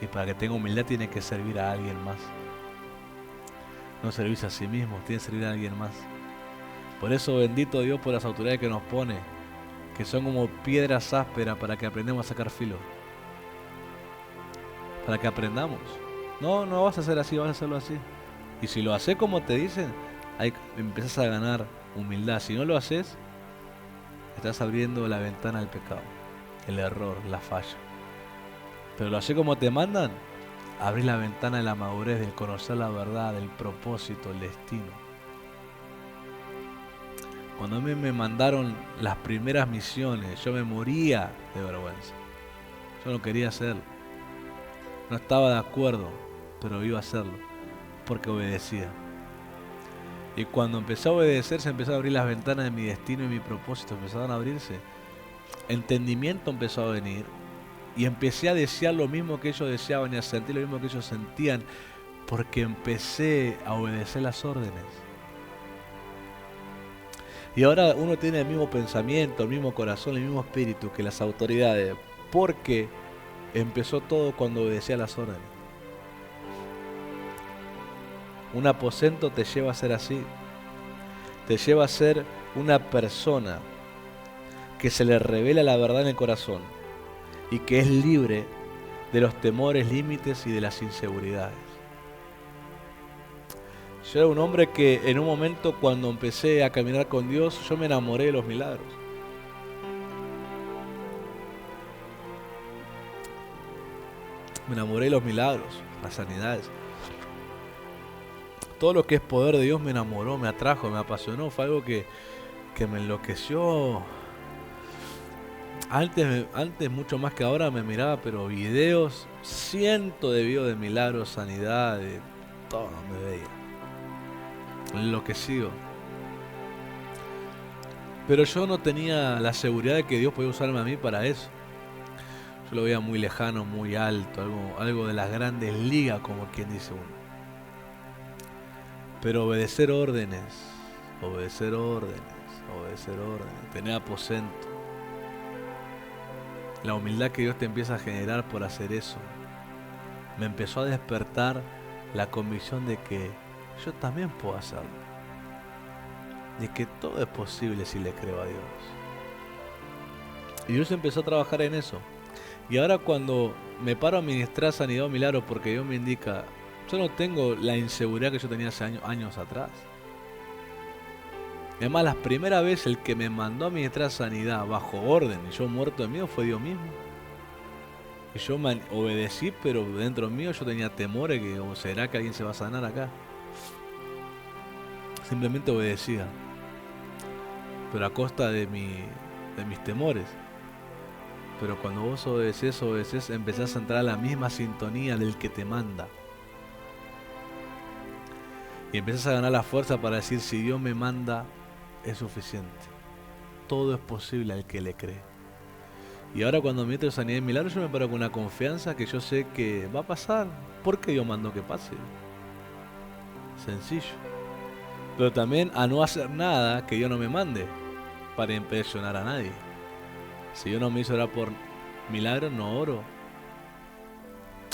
Y para que tenga humildad tiene que servir a alguien más. No servirse a sí mismo, tiene que servir a alguien más. Por eso bendito Dios por las autoridades que nos pone, que son como piedras ásperas para que aprendamos a sacar filo. Para que aprendamos. No vas a hacer así, vas a hacerlo así. Y si lo haces como te dicen, ahí empiezas a ganar humildad. Si no lo haces, estás abriendo la ventana del pecado, el error, la falla. Pero lo haces como te mandan, abrís la ventana de la madurez, del conocer la verdad, del propósito, el destino. Cuando a mí me mandaron las primeras misiones, yo me moría de vergüenza. Yo no quería hacerlo. No estaba de acuerdo, pero iba a hacerlo, porque obedecía. Y cuando empecé a obedecer, se empezó a abrir las ventanas de mi destino y mi propósito, empezaron a abrirse. Entendimiento empezó a venir. Y empecé a desear lo mismo que ellos deseaban y a sentir lo mismo que ellos sentían, porque empecé a obedecer las órdenes. Y ahora uno tiene el mismo pensamiento, el mismo corazón, el mismo espíritu que las autoridades, porque empezó todo cuando obedecía las órdenes. Un aposento te lleva a ser así, te lleva a ser una persona que se le revela la verdad en el corazón y que es libre de los temores, límites y de las inseguridades. Yo era un hombre que en un momento cuando empecé a caminar con Dios, yo me enamoré de los milagros. Me enamoré de los milagros, las sanidades. Todo lo que es poder de Dios me enamoró, me atrajo, me apasionó. Fue algo que me enloqueció. Antes mucho más que ahora me miraba, pero videos, cientos de videos de milagros, sanidad, de todo me veía. Enloquecido. Pero yo no tenía la seguridad de que Dios podía usarme a mí para eso. Yo lo veía muy lejano, muy alto, algo de las grandes ligas, como quien dice uno. Pero obedecer órdenes, tener aposento. La humildad que Dios te empieza a generar por hacer eso, me empezó a despertar la convicción de que yo también puedo hacerlo. De que todo es posible si le creo a Dios. Y Dios empezó a trabajar en eso. Y ahora cuando me paro a ministrar sanidad o milagro porque Dios me indica, yo no tengo la inseguridad que yo tenía hace años atrás. Además, la primera vez el que me mandó a ministrar sanidad bajo orden y yo muerto de miedo fue Dios mismo. Y yo obedecí, pero dentro mío yo tenía temores que, ¿será que alguien se va a sanar acá? Simplemente obedecía, pero a costa de mis temores. Pero cuando vos obedeces, empezás a entrar a la misma sintonía del que te manda. Y empiezas a ganar la fuerza para decir, si Dios me manda, es suficiente. Todo es posible al que le cree. Y ahora cuando me meto en sanidad y milagro, yo me paro con una confianza que yo sé que va a pasar, porque Dios mandó que pase. Sencillo. Pero también a no hacer nada que Dios no me mande para impresionar a nadie. Si Dios no me hizo orar por Milagro no oro.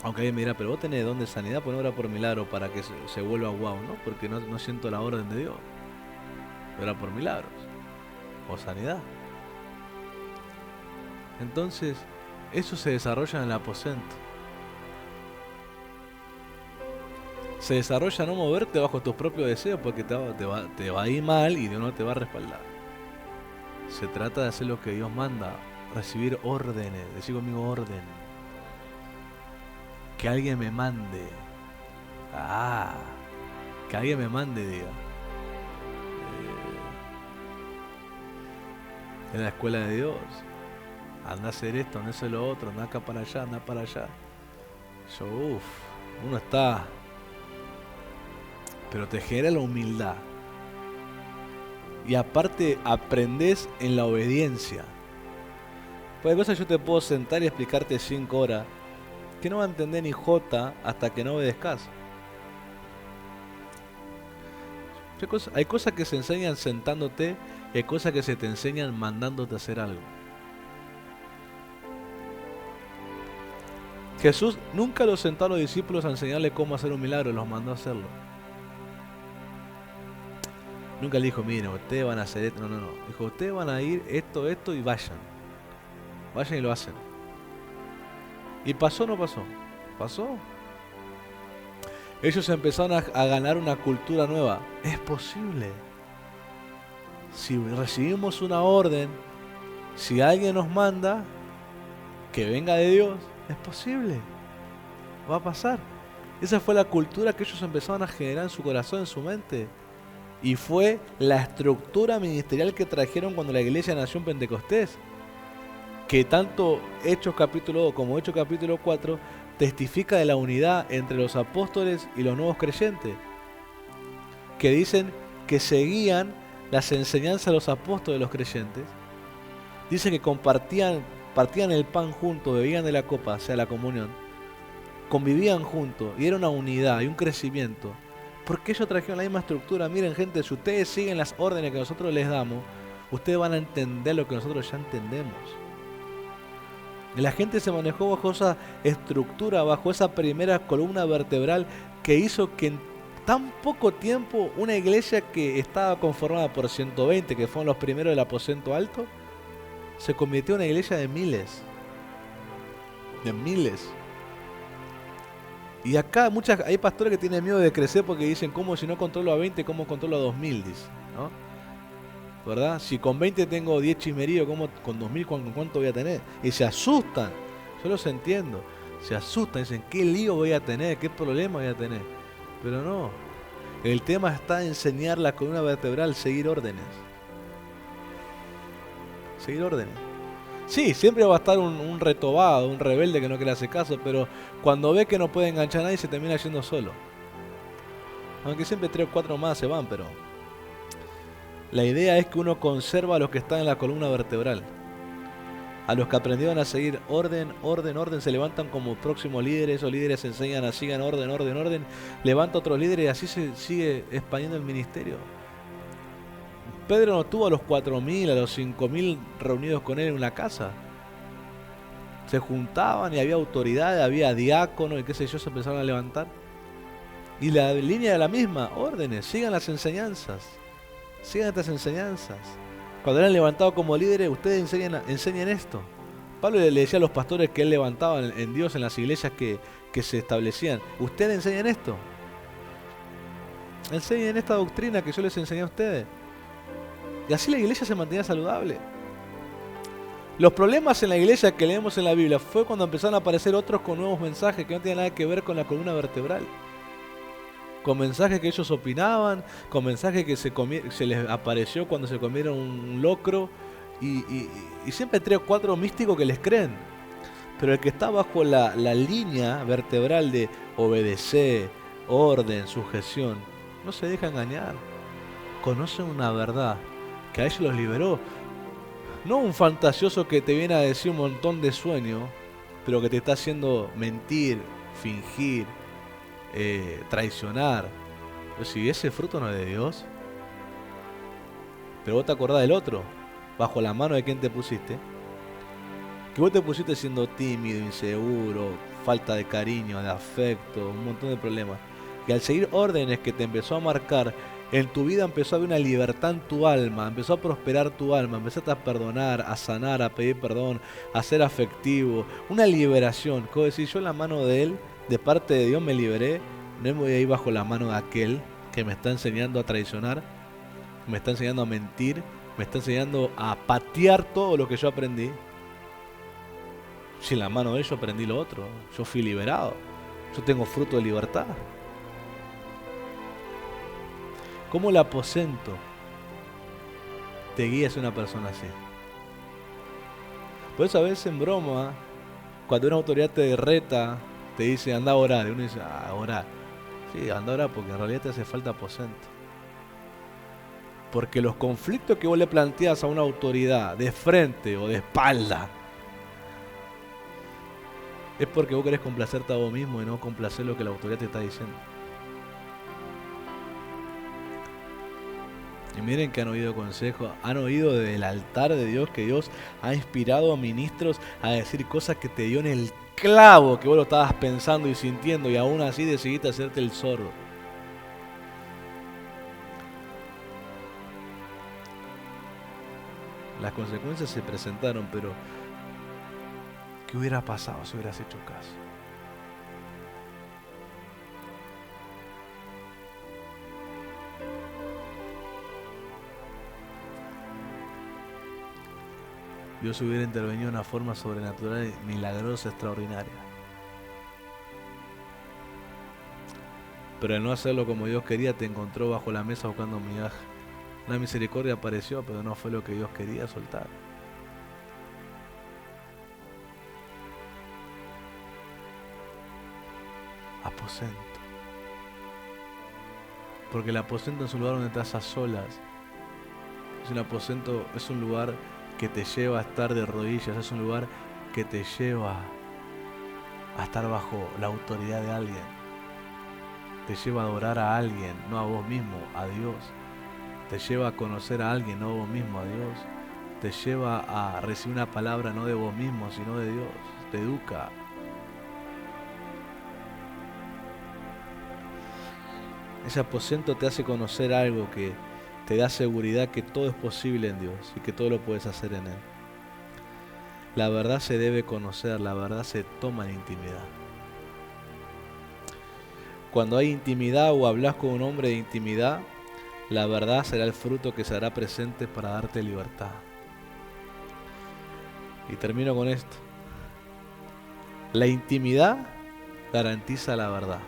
Aunque alguien me dirá, pero vos tenés don de sanidad, pues no ora por milagro para que se vuelva guau, ¿no? Porque no siento la orden de Dios. Ora por milagros o sanidad. Entonces, eso se desarrolla en el aposento. Se desarrolla no moverte bajo tus propios deseos porque te va a ir mal y Dios no te va a respaldar. Se trata de hacer lo que Dios manda, recibir órdenes, decir conmigo orden. Que alguien me mande. Que alguien me mande, diga. En la escuela de Dios. Anda a hacer esto, anda a hacer lo otro, anda acá para allá, anda para allá. Uno está. Pero te genera la humildad. Y aparte aprendes en la obediencia. Pues hay cosas yo te puedo sentar y explicarte 5 horas que no va a entender ni Jota hasta que no obedezcas. Hay cosas que se enseñan sentándote, hay cosas que se te enseñan mandándote a hacer algo. Jesús nunca los sentó a los discípulos a enseñarles cómo hacer un milagro, los mandó a hacerlo. Nunca le dijo, miren, ustedes van a hacer esto, no. Dijo, ustedes van a ir esto y vayan. Vayan y lo hacen. ¿Y pasó o no pasó? Pasó. Ellos empezaron a ganar una cultura nueva. Es posible. Si recibimos una orden, si alguien nos manda, que venga de Dios, es posible. Va a pasar. Esa fue la cultura que ellos empezaron a generar en su corazón, en su mente. Y fue la estructura ministerial que trajeron cuando la iglesia nació en Pentecostés. Que tanto Hechos capítulo 2 como Hechos capítulo 4 testifica de la unidad entre los apóstoles y los nuevos creyentes. Que dicen que seguían las enseñanzas de los apóstoles de los creyentes. Dicen que partían el pan juntos, bebían de la copa, o sea, la comunión. Convivían juntos y era una unidad y un crecimiento. Porque ellos trajeron la misma estructura. Miren, gente, si ustedes siguen las órdenes que nosotros les damos, ustedes van a entender lo que nosotros ya entendemos. Y la gente se manejó bajo esa estructura, bajo esa primera columna vertebral que hizo que en tan poco tiempo una iglesia que estaba conformada por 120, que fueron los primeros del aposento alto, se convirtió en una iglesia de miles. De miles. Y acá hay pastores que tienen miedo de crecer porque dicen, ¿cómo si no controlo a 20, cómo controlo a 2000? Dice, ¿no? ¿Verdad? Si con 20 tengo 10 chismeríos, ¿cómo con 2000 cuánto voy a tener? Y se asustan. Yo los entiendo. Se asustan, dicen, ¿qué lío voy a tener? ¿Qué problema voy a tener? Pero no. El tema está en enseñar la columna vertebral, seguir órdenes. Seguir órdenes. Sí, siempre va a estar un retobado, un rebelde que no quiere hacer caso, pero cuando ve que no puede enganchar a nadie se termina yendo solo. Aunque siempre 3 o 4 más se van, pero la idea es que uno conserva a los que están en la columna vertebral. A los que aprendieron a seguir orden, se levantan como próximos líderes, o líderes enseñan a sigan orden, levanta otros líderes y así se sigue expandiendo el ministerio. Pedro no tuvo a los 4.000, a los 5.000 reunidos con él en una casa. Se juntaban y había autoridad, había diáconos y qué sé yo, se empezaron a levantar. Y la línea era la misma, órdenes, sigan las enseñanzas. Sigan estas enseñanzas. Cuando eran levantados como líderes, ustedes enseñen esto. Pablo le decía a los pastores que él levantaba en Dios, en las iglesias que se establecían, ustedes enseñen esto. Enseñen esta doctrina que yo les enseñé a ustedes. Y así la iglesia se mantenía saludable. Los problemas en la iglesia que leemos en la Biblia fue cuando empezaron a aparecer otros con nuevos mensajes que no tenían nada que ver con la columna vertebral. Con mensajes que ellos opinaban, con mensajes que se les apareció cuando se comieron un locro. Y siempre hay 3 o 4 místicos que les creen. Pero el que está bajo la línea vertebral de obedecer, orden, sujeción, no se deja engañar. Conocen una verdad que a ellos los liberó. No un fantasioso que te viene a decir un montón de sueños, pero que te está haciendo mentir, fingir, traicionar. Pero si ese fruto no es de Dios, pero vos te acordás del otro, bajo la mano de quien te pusiste. Que vos te pusiste siendo tímido, inseguro, falta de cariño, de afecto, un montón de problemas. Y al seguir órdenes que te empezó a marcar, en tu vida empezó a haber una libertad en tu alma, empezó a prosperar tu alma, empezaste a perdonar, a sanar, a pedir perdón, a ser afectivo, una liberación. Como decir, yo en la mano de Él, de parte de Dios me liberé, no me voy a ir bajo la mano de aquel que me está enseñando a traicionar, me está enseñando a mentir, me está enseñando a patear todo lo que yo aprendí. Si en la mano de él yo aprendí lo otro, yo fui liberado, yo tengo fruto de libertad. ¿Cómo el aposento te guía a una persona así? Por eso a veces en broma, cuando una autoridad te reta, te dice anda a orar, y uno dice, orar. Sí, anda a orar porque en realidad te hace falta aposento. Porque los conflictos que vos le planteas a una autoridad de frente o de espalda, es porque vos querés complacerte a vos mismo y no complacer lo que la autoridad te está diciendo. Y miren que han oído consejos, han oído del altar de Dios que Dios ha inspirado a ministros a decir cosas que te dio en el clavo, que vos lo estabas pensando y sintiendo y aún así decidiste hacerte el sordo. Las consecuencias se presentaron, pero ¿qué hubiera pasado si hubieras hecho caso? Dios hubiera intervenido de una forma sobrenatural, milagrosa, extraordinaria. Pero al no hacerlo como Dios quería, te encontró bajo la mesa buscando migaja. Una misericordia apareció, pero no fue lo que Dios quería soltar. Aposento. Porque el aposento es un lugar donde estás a solas. Es un aposento, es un lugar que te lleva a estar de rodillas, es un lugar que te lleva a estar bajo la autoridad de alguien. Te lleva a adorar a alguien, no a vos mismo, a Dios. Te lleva a conocer a alguien, no a vos mismo, a Dios. Te lleva a recibir una palabra no de vos mismo, sino de Dios. Te educa. Ese aposento te hace conocer algo que te da seguridad que todo es posible en Dios y que todo lo puedes hacer en Él. La verdad se debe conocer, la verdad se toma en intimidad. Cuando hay intimidad o hablas con un hombre de intimidad, la verdad será el fruto que se hará presente para darte libertad. Y termino con esto. La intimidad garantiza la verdad.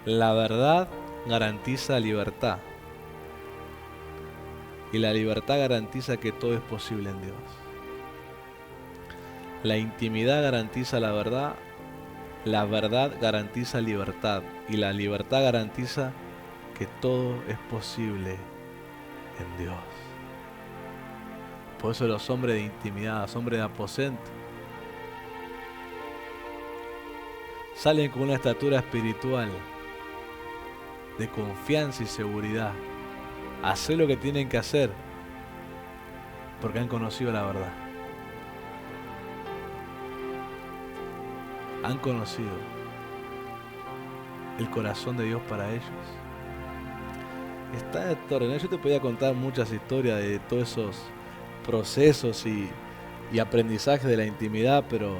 La verdad garantiza libertad. Y la libertad garantiza que todo es posible en Dios. La intimidad garantiza la verdad garantiza libertad. Y la libertad garantiza que todo es posible en Dios. Por eso los hombres de intimidad, los hombres de aposento, salen con una estatura espiritual de confianza y seguridad. Hacer lo que tienen que hacer porque han conocido la verdad. Han conocido el corazón de Dios para ellos. Está extraordinario. Yo te podía contar muchas historias de todos esos procesos y aprendizajes de la intimidad, pero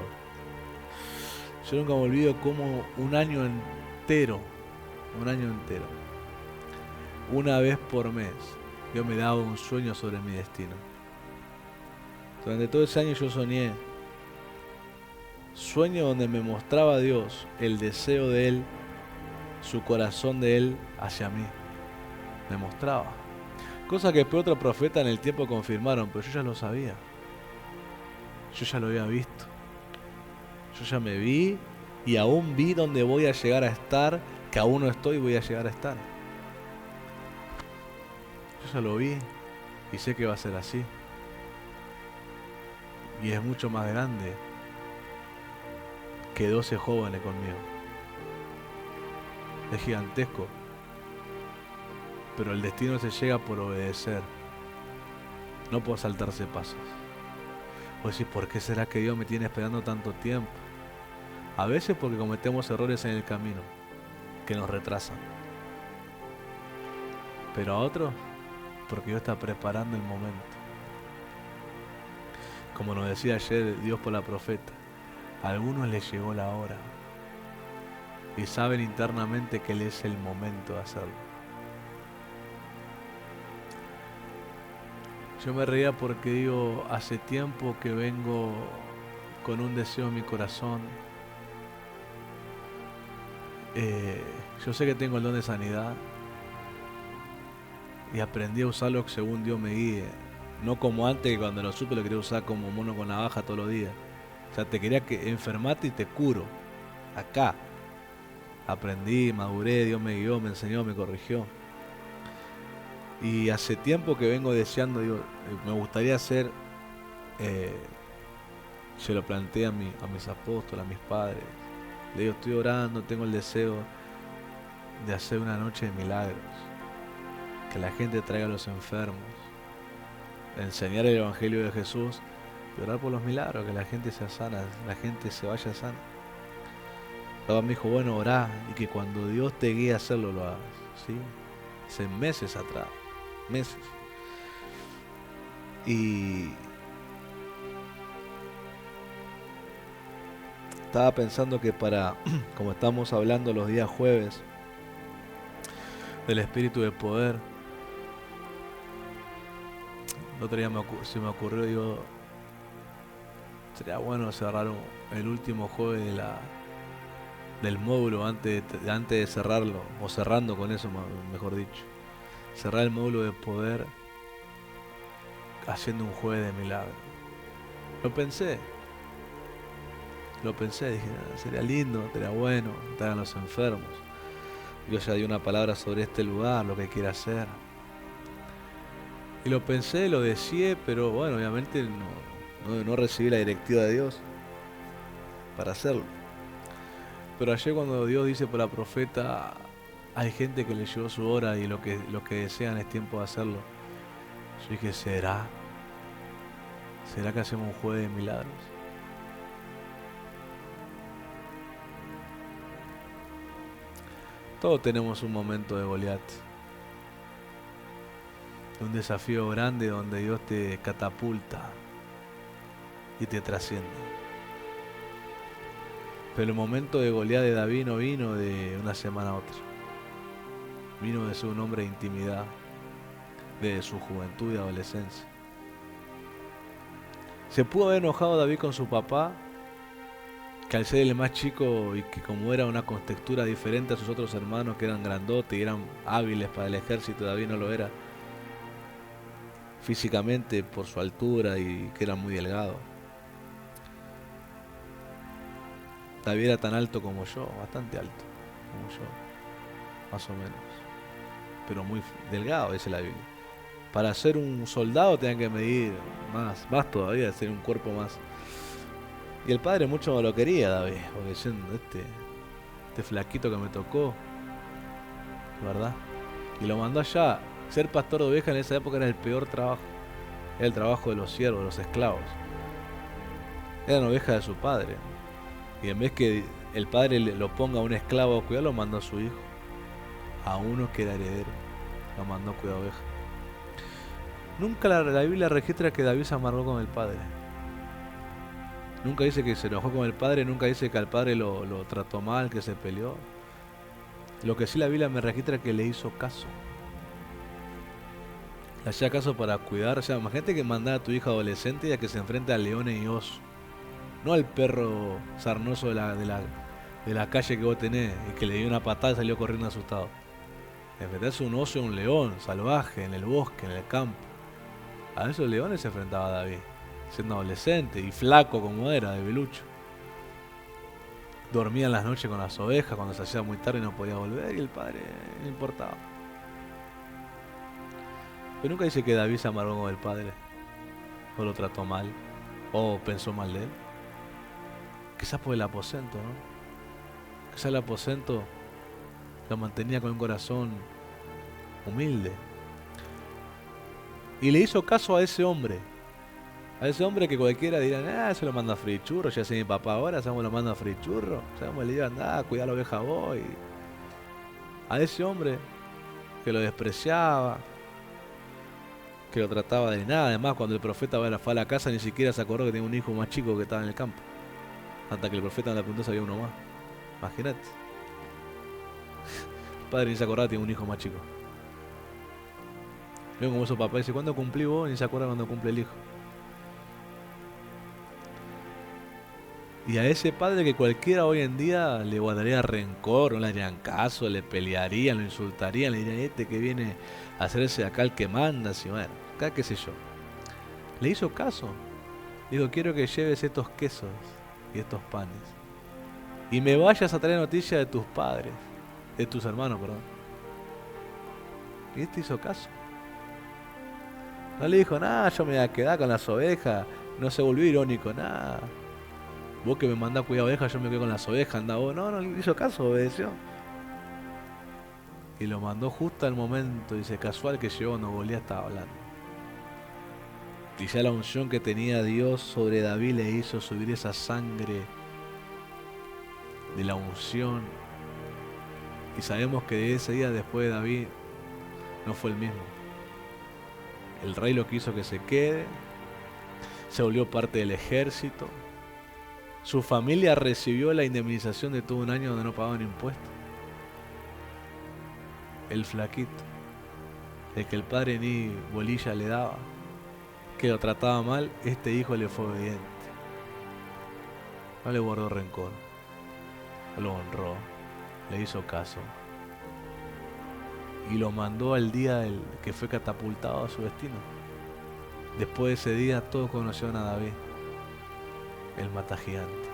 yo nunca me olvido cómo un año entero, una vez por mes, yo me daba un sueño sobre mi destino. Durante todo ese año yo soñé. Sueño donde me mostraba a Dios el deseo de Él, su corazón de Él hacia mí. Me mostraba. Cosa que después otros profetas en el tiempo confirmaron, pero yo ya lo sabía. Yo ya lo había visto. Yo ya me vi y aún vi donde voy a llegar a estar, que aún no estoy y voy a llegar a estar. Yo ya lo vi y sé que va a ser así. Y es mucho más grande que 12 jóvenes conmigo. Es gigantesco. Pero el destino se llega por obedecer, no por saltarse pasos. Pues sí, ¿por qué será que Dios me tiene esperando tanto tiempo? A veces porque cometemos errores en el camino que nos retrasan. Pero a otros porque Dios está preparando el momento. Como nos decía ayer Dios por la profeta, a algunos les llegó la hora y saben internamente que Él es el momento de hacerlo. Yo me reía porque digo, hace tiempo que vengo con un deseo en mi corazón. Yo sé que tengo el don de sanidad y aprendí a usarlo según Dios me guíe. No como antes, que cuando lo supe lo quería usar como mono con navaja todos los días. O sea, te quería que enfermate y te curo. Acá. Aprendí, maduré, Dios me guió, me enseñó, me corrigió. Y hace tiempo que vengo deseando, digo, me gustaría hacer, se lo planteé a mis apóstoles, a mis padres. Le digo, estoy orando, tengo el deseo de hacer una noche de milagros. Que la gente traiga a los enfermos. Enseñar el Evangelio de Jesús y orar por los milagros, que la gente sea sana, la gente se vaya sana. Papá me dijo, bueno, orá y que cuando Dios te guíe a hacerlo, lo hagas. ¿Sí? Hace meses atrás, meses. Y estaba pensando que como estamos hablando los días jueves, del espíritu de poder, el otro día se me ocurrió, digo, sería bueno cerrar el último jueves del módulo antes de cerrarlo, o cerrando con eso, mejor dicho. Cerrar el módulo de poder haciendo un jueves de milagro. Lo pensé, dije, sería lindo, sería bueno, estar a los enfermos. Dios ya dio una palabra sobre este lugar, lo que quiere hacer. Y lo pensé, lo deseé, pero bueno, obviamente no recibí la directiva de Dios para hacerlo. Pero ayer cuando Dios dice por la profeta, hay gente que le llegó su hora y lo que desean es tiempo de hacerlo. Yo dije, ¿será que hacemos un jueves de milagros? Todos tenemos un momento de Goliat. Un desafío grande donde Dios te catapulta y te trasciende. Pero el momento de Goliat de David no vino de una semana a otra. Vino de ser un hombre de intimidad, de su juventud y adolescencia. Se pudo haber enojado David con su papá, que al ser el más chico y que como era una contextura diferente a sus otros hermanos que eran grandotes y eran hábiles para el ejército, David no lo era. Físicamente por su altura y que era muy delgado. David era tan alto como yo, bastante alto, como yo, más o menos. Pero muy delgado, dice la Biblia. Para ser un soldado tenían que medir más todavía, ser un cuerpo más. Y el padre mucho me lo quería, David, porque diciendo, este flaquito que me tocó, ¿verdad? Y lo mandó allá. Ser pastor de ovejas en esa época era el peor trabajo. Era el trabajo de los siervos, de los esclavos. Eran ovejas de su padre. Y en vez que el padre lo ponga a un esclavo a cuidar, lo mandó a su hijo. A uno que era heredero. Lo mandó a cuidar ovejas. Nunca la Biblia registra que David se amargó con el padre. Nunca dice que se enojó con el padre, nunca dice que al padre lo trató mal, que se peleó. Lo que sí la Biblia me registra es que le hizo caso. Le hacía caso para cuidar. O sea, imagínate que mandara a tu hija adolescente y a que se enfrente a leones y osos. No al perro sarnoso de la calle que vos tenés y que le dio una patada y salió corriendo asustado. Enfrentarse a un oso y a un león salvaje en el bosque, en el campo. A esos leones se enfrentaba David, siendo adolescente y flaco como era, de belucho. Dormía en las noches con las ovejas cuando se hacía muy tarde y no podía volver y el padre no importaba. Pero nunca dice que David se amargó con el padre, o lo trató mal, o pensó mal de él. Quizás por el aposento, ¿no? Quizás el aposento lo mantenía con un corazón humilde. Y le hizo caso a ese hombre. A ese hombre que cualquiera dirá, se lo manda a freír churro, ya sé mi papá ahora, se lo manda a freír churro. Se le diga, andá, cuidá la oveja vos. A ese hombre que lo despreciaba, que lo trataba de nada. Además, cuando el profeta fue a la casa, ni siquiera se acordó que tenía un hijo más chico que estaba en el campo. Hasta que el profeta le preguntó si había uno más. Imagínate. El padre ni se acordaba que tenía un hijo más chico. Veo como esos papás dicen, ¿cuándo cumplí vos? Ni se acuerda cuando cumple el hijo. Y a ese padre que cualquiera hoy en día le guardaría rencor, no le harían caso, le pelearían, lo insultarían, le dirían, este que viene a hacerse acá el que manda, si bueno, acá qué sé yo. Le hizo caso. Dijo, quiero que lleves estos quesos y estos panes. Y me vayas a traer noticias de tus padres, de tus hermanos, perdón. Y este hizo caso. No le dijo, nada, yo me voy a quedar con las ovejas. No se volvió irónico, nada. Vos que me mandás a cuidar ovejas, yo me quedo con las ovejas, anda vos. No le hizo caso, obedeció. Y lo mandó justo al momento, dice, casual que llegó cuando Goliat estaba hablando. Y ya la unción que tenía Dios sobre David le hizo subir esa sangre de la unción. Y sabemos que de ese día después de David no fue el mismo. El rey lo quiso que se quede, se volvió parte del ejército. Su familia recibió la indemnización de todo un año donde no pagaban impuestos. El flaquito, el que el padre ni bolilla le daba, que lo trataba mal, este hijo le fue obediente. No le guardó rencor, lo honró, le hizo caso. Y lo mandó al día que fue catapultado a su destino. Después de ese día todos conocieron a David, el matagigante.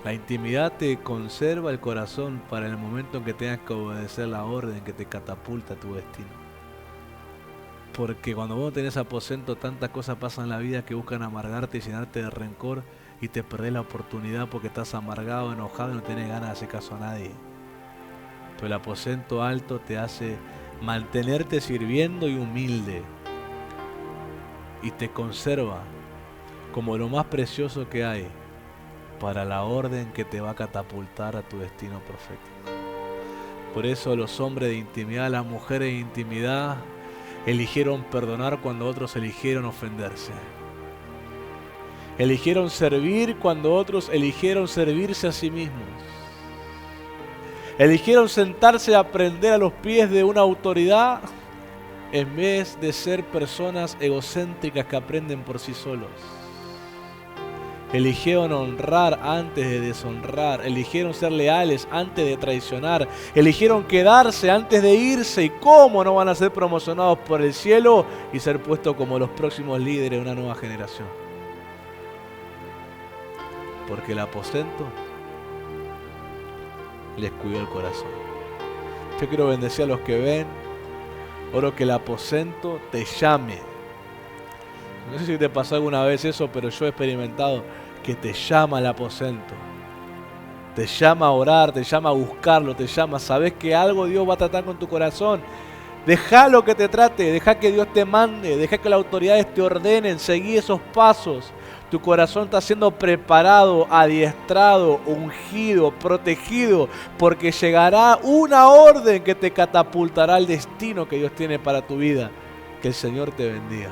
La intimidad te conserva el corazón para el momento en que tengas que obedecer la orden que te catapulta a tu destino. Porque cuando vos tenés aposento, tantas cosas pasan en la vida que buscan amargarte y llenarte de rencor y te perdés la oportunidad porque estás amargado, enojado y no tenés ganas de hacer caso a nadie. Pero el aposento alto te hace mantenerte sirviendo y humilde y te conserva como lo más precioso que hay para la orden que te va a catapultar a tu destino profético. Por eso los hombres de intimidad, las mujeres de intimidad eligieron perdonar cuando otros eligieron ofenderse. Eligieron servir cuando otros eligieron servirse a sí mismos. Eligieron sentarse a aprender a los pies de una autoridad en vez de ser personas egocéntricas que aprenden por sí solos. Eligieron honrar antes de deshonrar. Eligieron ser leales antes de traicionar. Eligieron quedarse antes de irse. ¿Y cómo no van a ser promocionados por el cielo y ser puestos como los próximos líderes de una nueva generación? Porque el aposento les cuidó el corazón. Yo quiero bendecir a los que ven. Oro que el aposento te llame. No sé si te pasó alguna vez eso, pero yo he experimentado que te llama el aposento. Te llama a orar, te llama a buscarlo, te llama. Sabes que algo Dios va a tratar con tu corazón. Deja lo que te trate, deja que Dios te mande, deja que las autoridades te ordenen, seguí esos pasos. Tu corazón está siendo preparado, adiestrado, ungido, protegido, porque llegará una orden que te catapultará al destino que Dios tiene para tu vida. Que el Señor te bendiga.